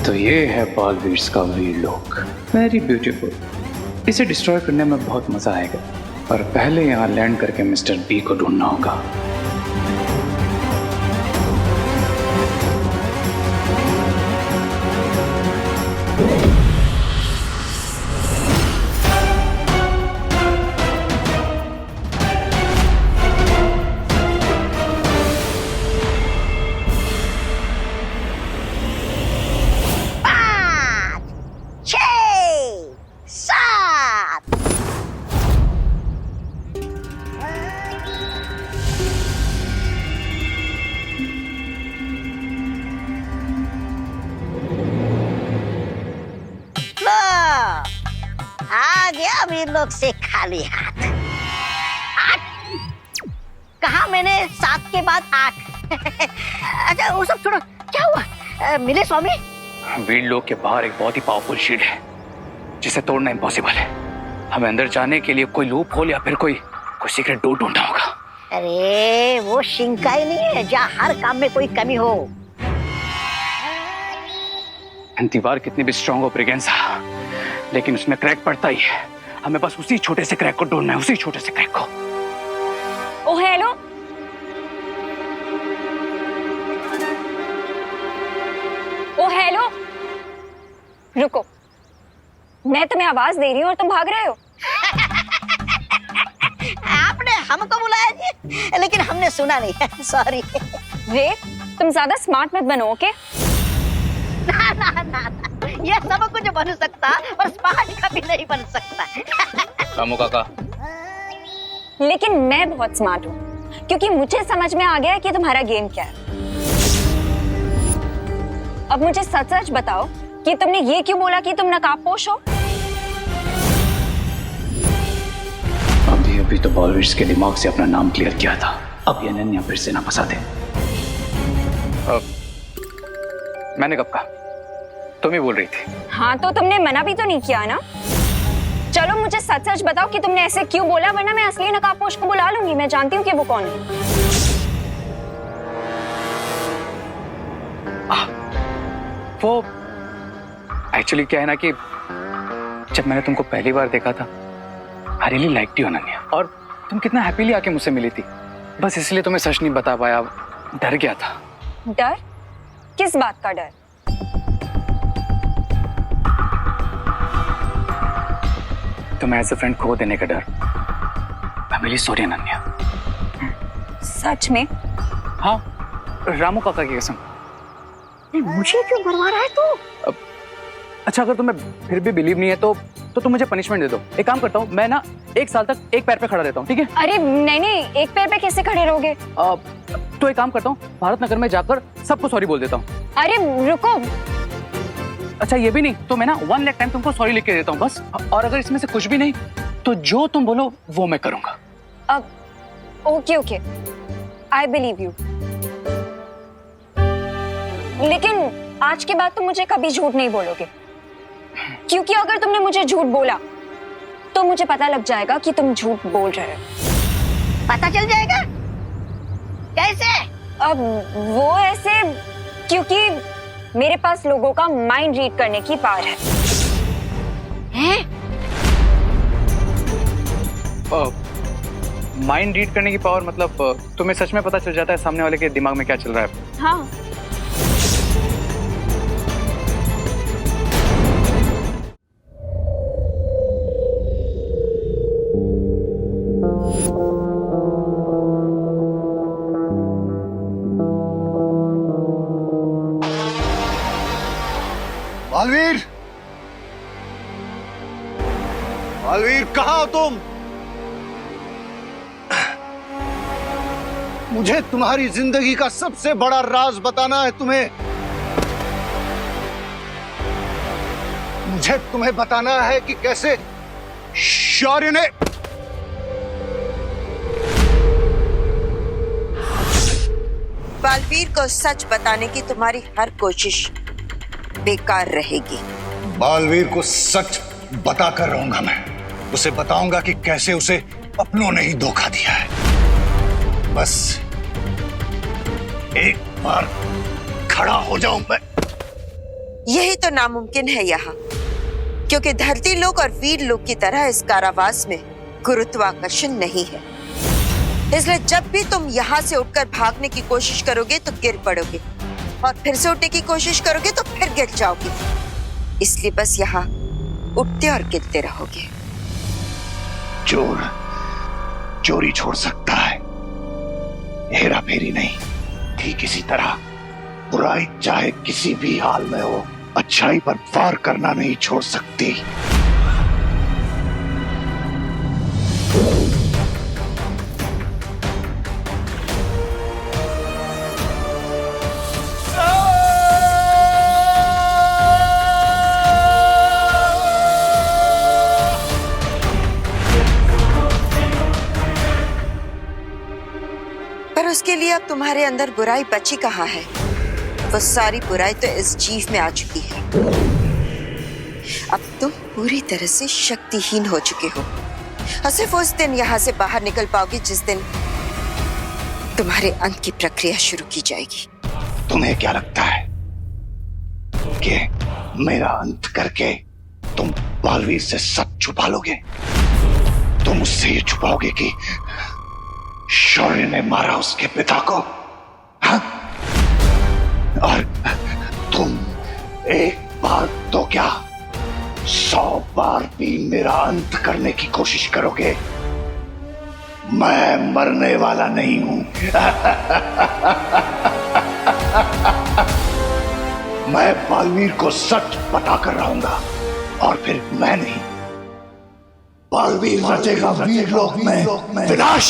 तो ये है बालवीर का वीरलोक। Very beautiful. इसे डिस्ट्रॉय करने में बहुत मजा आएगा, पर पहले यहाँ लैंड करके मिस्टर बी को ढूंढना होगा। वीर लोग से खाली हाथ। 8 कहा मैंने, 7 के बाद 8। अच्छा वो सब छोड़ो, क्या हुआ? मिले स्वामी? वीर लोग के बाहर एक बहुत ही पावरफुल शील्ड है जिसे तोड़ना इम्पॉसिबल है। हमें अंदर जाने के लिए कोई लूप होल या फिर कोई सीक्रेट डोर ढूंढना होगा। अरे वो शिंकाई नहीं है जहाँ हर काम में कोई कमी हो। दीवार कितनी भी स्ट्रांग हो ब्रिगेंसा, लेकिन उसमें क्रैक पड़ता ही है। हमें बस उसी छोटे से क्रैक को ढूंढना है, उसी छोटे से क्रैक को। ओ हेलो, ओ हेलो, रुको, मैं तुम्हें आवाज दे रही हूँ और तुम भाग रहे हो। आपने हमको बुलाया जी, लेकिन हमने सुना नहीं। सॉरी। रे, तुम ज्यादा स्मार्ट मत बनो, ओके? ना ना ना ना, ये सब कुछ बन सकता और स्मार्ट कभी नहीं बन सकता। रामू काका, लेकिन मैं बहुत स्मार्ट हूँ, क्योंकि मुझे समझ में आ गया है कि तुम्हारा गेम क्या है। अब मुझे सच सच बताओ कि तुमने ये क्यों बोला कि तुम नकाबपोश हो? अभी तो बॉलवीर्स के दिमाग से अपना नाम क्लियर किया था। अब ये अनन्या फिर से ना फंसा दे। मैंने कब कहा? तुम ही बोल रही थी। हाँ, तो तुमने मना भी तो नहीं किया ना। चलो मुझे सच सच बताओ कि तुमने ऐसे क्यों बोला, वरना मैं असली नकाबपोश को बुला लूंगी। मैं जानती हूँ कि वो कौन है। वो एक्चुअली क्या है ना कि जब मैंने तुमको पहली बार देखा था, I really liked you Ananya, और तुम कितना हैप्पीली आके मुझसे मिली थी। बस इसलिए तुम्हें सच नहीं बता पाया, डर गया था। डर? किस बात का डर? तुम्हें एज अ फ्रेंड खो देने का डर। I am really sorry Ananya. सच में? हाँ, रामू काका की कसम। मुझे क्यों मरवा रहा है तू? अच्छा, अगर तुम्हें फिर भी बिलीव नहीं है तो तुम मुझे पनिशमेंट दे दो। एक काम करता हूँ, मैं ना 1 साल तक एक पैर पे खड़ा रहता हूँ, ठीक है? अरे नहीं नहीं, एक पैर पे कैसे खड़े रहोगे? तो एक काम करता हूँ, भारत नगर में जाकर सबको सॉरी बोल देता हूँ। अरे रुको। अच्छा ये भी नहीं तो मैं ना 1 लाख टाइम तुमको सॉरी लिख के देता हूँ बस। और अगर इसमें से कुछ भी नहीं तो जो तुम बोलो वो मैं करूंगा। अब okay okay, I believe you, लेकिन आज के बाद तुम मुझे कभी झूठ नहीं बोलोगे, क्योंकि अगर तुमने मुझे झूठ बोला तो मुझे पता लग जाएगा कि तुम झूठ बोल रहे हो। पता चल जाएगा? कैसे? अब वो ऐसे, क्योंकि मेरे पास लोगों का माइंड रीड करने की पावर है। माइंड रीड करने की पावर मतलब तुम्हें सच में पता चल जाता है सामने वाले के दिमाग में क्या चल रहा है? हाँ। बालवीर, बालवीर कहाँ हो तुम? मुझे तुम्हारी जिंदगी का सबसे बड़ा राज बताना है तुम्हें। मुझे तुम्हें बताना है कि कैसे शौर्य ने बालवीर को सच बताने की तुम्हारी हर कोशिश बेकार रहेगी। बालवीर को सच बताकर रहूंगा मैं। उसे बताऊंगा कि कैसे उसे अपनों ने ही धोखा दिया है। बस एक बार खड़ा हो जाऊं मैं। यही तो नामुमकिन है यहाँ, क्योंकि धरती लोक और वीर लोक की तरह इस कारावास में गुरुत्वाकर्षण नहीं है। इसलिए जब भी तुम यहाँ से उठकर भागने की कोशिश करोगे तो गिर पड़ोगे, और फिर से उठने की कोशिश करोगे तो फिर गिर जाओगे। इसलिए बस यहाँ उठते और गिरते रहोगे। चोर चोरी छोड़ सकता है, हेरा फेरी नहीं। ठीक इसी तरह बुराई चाहे किसी भी हाल में हो, अच्छाई पर वार करना नहीं छोड़ सकती। उसके लिए अब तुम्हारे अंदर बुराई बची कहाँ है? वो सारी बुराई तो इस जीव में आ चुकी है। अब तुम पूरी तरह से शक्तिहीन हो चुके हो और सिर्फ उस दिन यहाँ से बाहर निकल पाओगे जिस दिन तुम्हारे अंत की प्रक्रिया शुरू की जाएगी। तुम्हें क्या लगता है कि मेरा अंत करके तुम बालवीर से सच छुपा लोगे? तुम उससे ये छुपाओगे कि शौर्य ने मारा उसके पिता को, हाँ? और तुम एक बार तो क्या 100 बार भी मेरा अंत करने की कोशिश करोगे? मैं मरने वाला नहीं हूं। मैं बालवीर को सच बता कर रहूंगा और फिर मैं नहीं, बालवीर रचेगा वीरलोक में विनाश,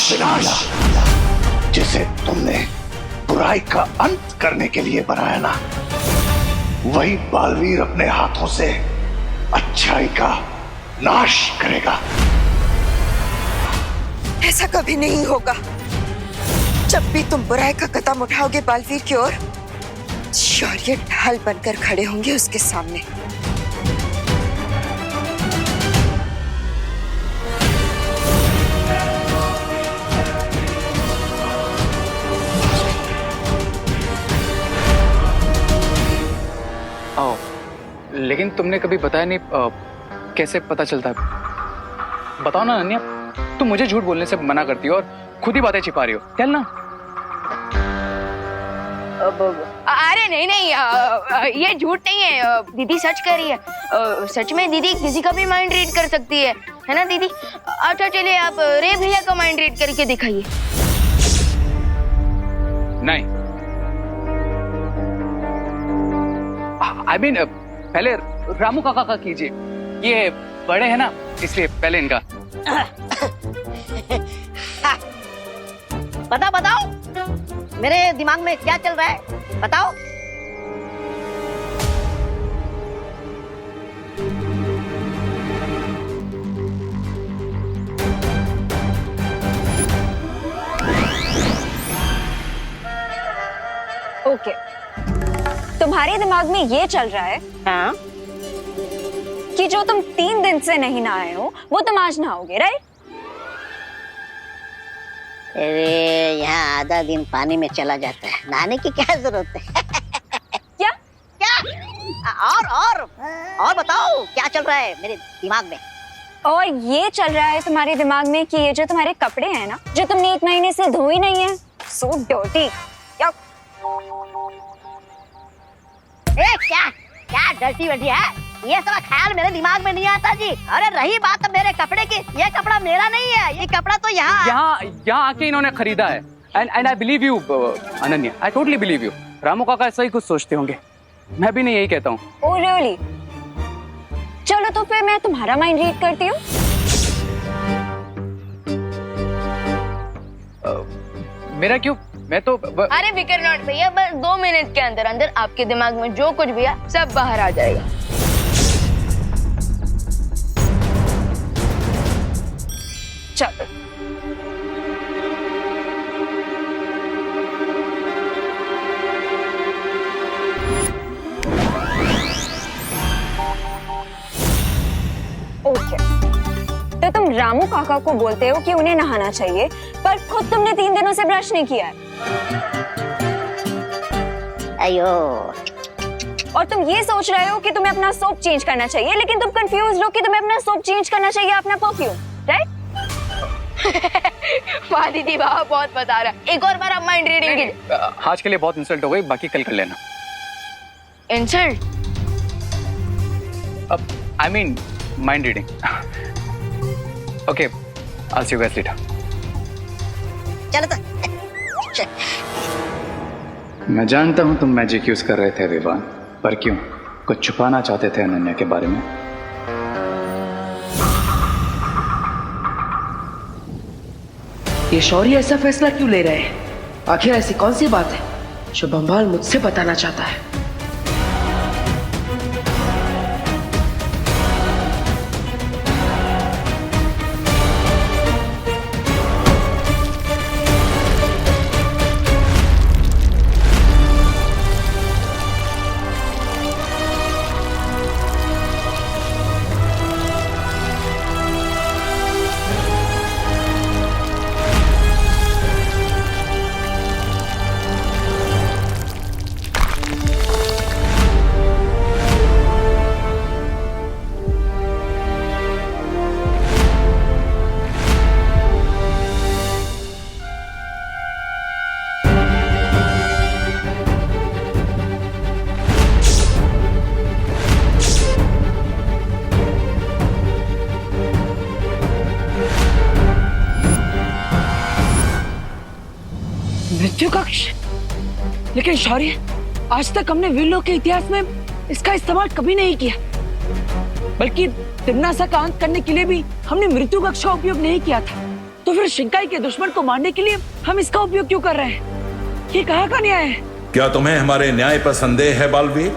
जिसे तुमने बुराई का अंत करने के लिए बनाया ना, वही बालवीर अपने हाथों से अच्छाई का नाश करेगा। ऐसा कभी नहीं होगा। जब भी तुम बुराई का कदम उठाओगे बालवीर की ओर, शौर्य ढाल बनकर खड़े होंगे उसके सामने। लेकिन तुमने कभी बताया नहीं, कैसे पता चलता है? बताओ ना अनन्या, तुम मुझे झूठ बोलने से मना करती हो और खुद ही बातें छिपा रही हो। चल ना। अरे नहीं, ये झूठ नहीं है, दीदी सच कह रही है। सच में दीदी किसी का भी माइंड रीड कर सकती है ना दीदी? अच्छा चलिए, आप रे भैया का माइंड रीड करके दिखाइए। नहीं, I mean, पहले रामू काका का कीजिए, ये बड़े हैं ना, इसलिए पहले इनका। बताओ मेरे दिमाग में क्या चल रहा है, बताओ। ओके, तुम्हारे दिमाग में ये चल रहा है, हाँ? कि जो तुम 3 दिन से नहीं नहाए हो वो तुम आज नहाओगे, राइट? अरे यहाँ आधा दिन पानी में चला जाता है, नहाने की क्या जरूरत है? क्या और बताओ क्या चल रहा है मेरे दिमाग में? और ये चल रहा है तुम्हारे दिमाग में कि ये जो तुम्हारे कपड़े हैं ना, जो तुमने 1 महीने से धोए नहीं है, सो डर्टी। क्या डर्टी वटी है? ये सब ख्याल मेरे दिमाग में नहीं आता जी। अरे रही बात मेरे कपड़े की, ये कपड़ा मेरा नहीं है, ये कपड़ा तो यहाँ आके इन्होंने खरीदा है। And I believe you Ananya, I totally believe you. Ramu काका ऐसा ही कुछ सोचते होंगे, मैं भी नहीं यही कहता हूँ। Oh really? चलो तो फिर मैं तुम्हारा माइंड रीड करती हूँ। मेरा क्यों? मैं तो अरे विकर नॉट भैया, बस 2 मिनट के अंदर अंदर आपके दिमाग में जो कुछ भी है सब बाहर आ जाएगा। चलो ओके, तो तुम रामू काका को बोलते हो कि उन्हें नहाना चाहिए, पर खुद तुमने 3 दिनों से ब्रश नहीं किया है। अयो, और तुम ये सोच रहे हो कि तुम्हें अपना सोप चेंज करना चाहिए, लेकिन तुम कंफ्यूज हो कि तुम्हें अपना सोप चेंज करना चाहिए अपना परफ्यूम, राइट? वाह दीदी वाह, बहुत बता रहा है। एक और बार आप माइंड रीडिंग कीजिए। आज के लिए बहुत इंसल्ट हो गई, बाकी कल कर लेना। इंसल्ट? अब I mean mind reading. Okay, I'll see you guys later. चलो तो। मैं जानता हूँ तुम मैजिक यूज कर रहे थे विवान, पर क्यों? कुछ छुपाना चाहते थे अनन्या के बारे में? ये शौर्य ऐसा फैसला क्यों ले रहे हैं? आखिर ऐसी कौन सी बात है जो बम्बाल मुझसे बताना चाहता है? मृत्यु कक्ष? लेकिन शौर्य, आज तक हमने वीरलोक के इतिहास में इसका इस्तेमाल कभी नहीं किया, बल्कि तिम्नासा का अंत करने के लिए भी हमने मृत्यु कक्ष का उपयोग नहीं किया था। तो फिर शिंकाई के दुश्मन को मारने के लिए हम इसका उपयोग क्यों कर रहे हैं? ये कहाँ का न्याय है? क्या तुम्हें हमारे न्याय पर संदेह है बालवीर?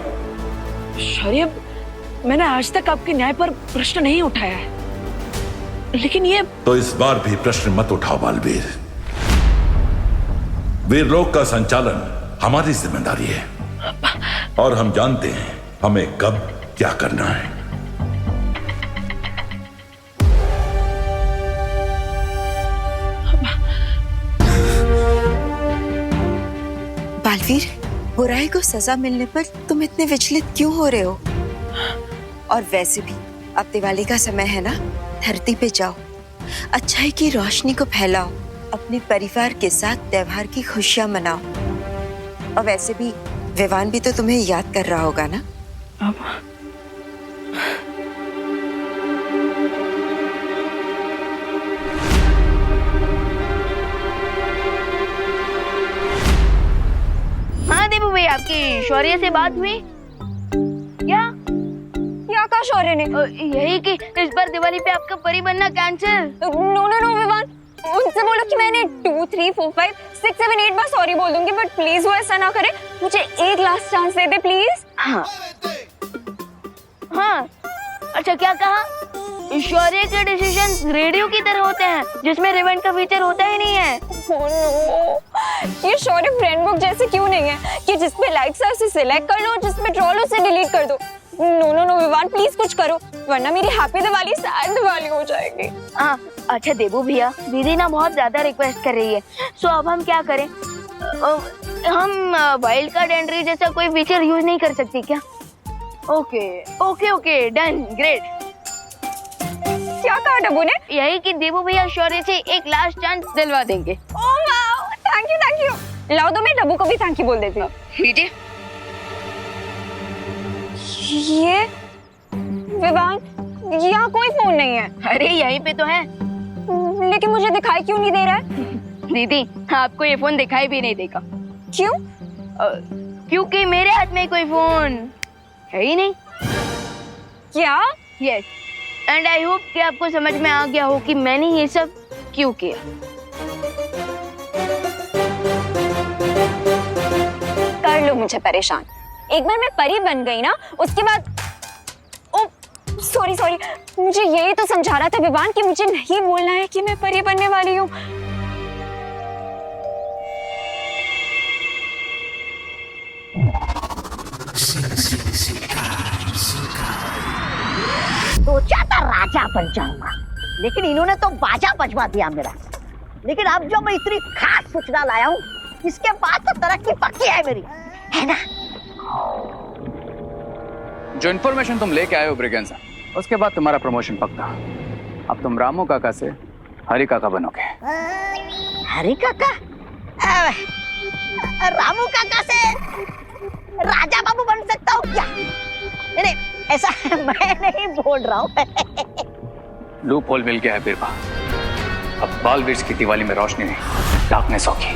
शौर्य, मैंने आज तक आपके न्याय पर प्रश्न नहीं उठाया है, लेकिन ये तो इस बार भी प्रश्न मत उठाओ बालवीर। वीरलोक का संचालन हमारी जिम्मेदारी है और हम जानते हैं हमें कब क्या करना है। बालवीर, बुराई को सजा मिलने पर तुम इतने विचलित क्यों हो रहे हो? और वैसे भी अब दिवाली का समय है ना, धरती पे जाओ, अच्छाई की रोशनी को फैलाओ, अपने परिवार के साथ त्योहार की खुशियां मनाओ। और वैसे भी विवान भी तो तुम्हें याद कर रहा होगा ना? हाँ देबू भाई, आपकी शौर्य से बात हुई क्या? क्या कहा शौर्य ने? यही कि इस बार दिवाली पे आपका परी बनना cancel. No no no Vivaan, उनसे बोलो कि मैंने 2, 3, 4, 5, 6, 7, 8 बार सॉरी बोल दूंगी, बट प्लीज वो ऐसा ना करे। मुझे एक last chance they they please. हाँ हाँ, अच्छा क्या कहा? शौर्य के डिसीजन रेडियो की तरह होते हैं जिसमें रिवेंट का फीचर होता ही नहीं है। Oh no, ये शौर्य फ्रेंड बुक जैसे क्यों नहीं है कि जिसपे लाइक्स है उसे सिलेक्ट कर लो, जिसपे ट्रोल उसे डिलीट कर दो। No no no Vivaan, please कुछ करो, वरना मेरी हैप्पी दिवाली सैड दिवाली हो जाएगी। हाँ अच्छा देबू भैया, दीदी ना बहुत ज्यादा रिक्वेस्ट कर रही है, सो अब हम क्या करें? हम वाइल्ड कार्ड एंट्री जैसा कोई फीचर यूज नहीं कर सकती क्या? Okay okay okay, done, great. क्या कहा डब्बू ने? यही कि देबू भैया शौर्य से एक लास्ट चांस दिलवा देंगे। Oh wow, thank you thank you. लाओ दो, मैं डब्बू को भी थैंक यू बोल देती हूँ। लीजिए। ये विवान, यहाँ कोई फोन नहीं है। अरे यहीं पे तो है। लेकिन मुझे दिखाई क्यों नहीं दे रहा है? दीदी, आपको ये फोन दिखाई भी नहीं देगा। क्यों? क्योंकि मेरे हाथ में कोई फोन है ही नहीं। क्या? यस, एंड आई होप कि आपको समझ में आ गया हो कि मैंने ये सब क्यों किया। कर लो मुझे परेशान। एक बार मैं परी बन गई ना, उसके बाद ओ सॉरी सॉरी, मुझे यही तो समझा रहा था विवान कि मुझे नहीं बोलना है कि मैं परी बनने वाली हूँ। सोचा था राजा बन जाऊंगा, लेकिन इन्होंने तो बाजा बजवा दिया मेरा। लेकिन अब जो मैं इतनी खास सूचना लाया हूँ, इसके बाद तो तरक्की पक्की है मेरी, है ना? जो इन्फॉर्मेशन तुम लेके आए हो ब्रिगेंसा, उसके बाद तुम्हारा प्रमोशन पक्का। अब तुम रामू काका से हरि काका बनोगे। हरि काका? रामू काका से राजा बाबू बन सकता हूँ क्या? नहीं, ऐसा मैं नहीं बोल रहा हूँ। लूप होल मिल गया है बिरबा। अब बालवीर की दिवाली में रोशनी नहीं, डार्कनेस होगी।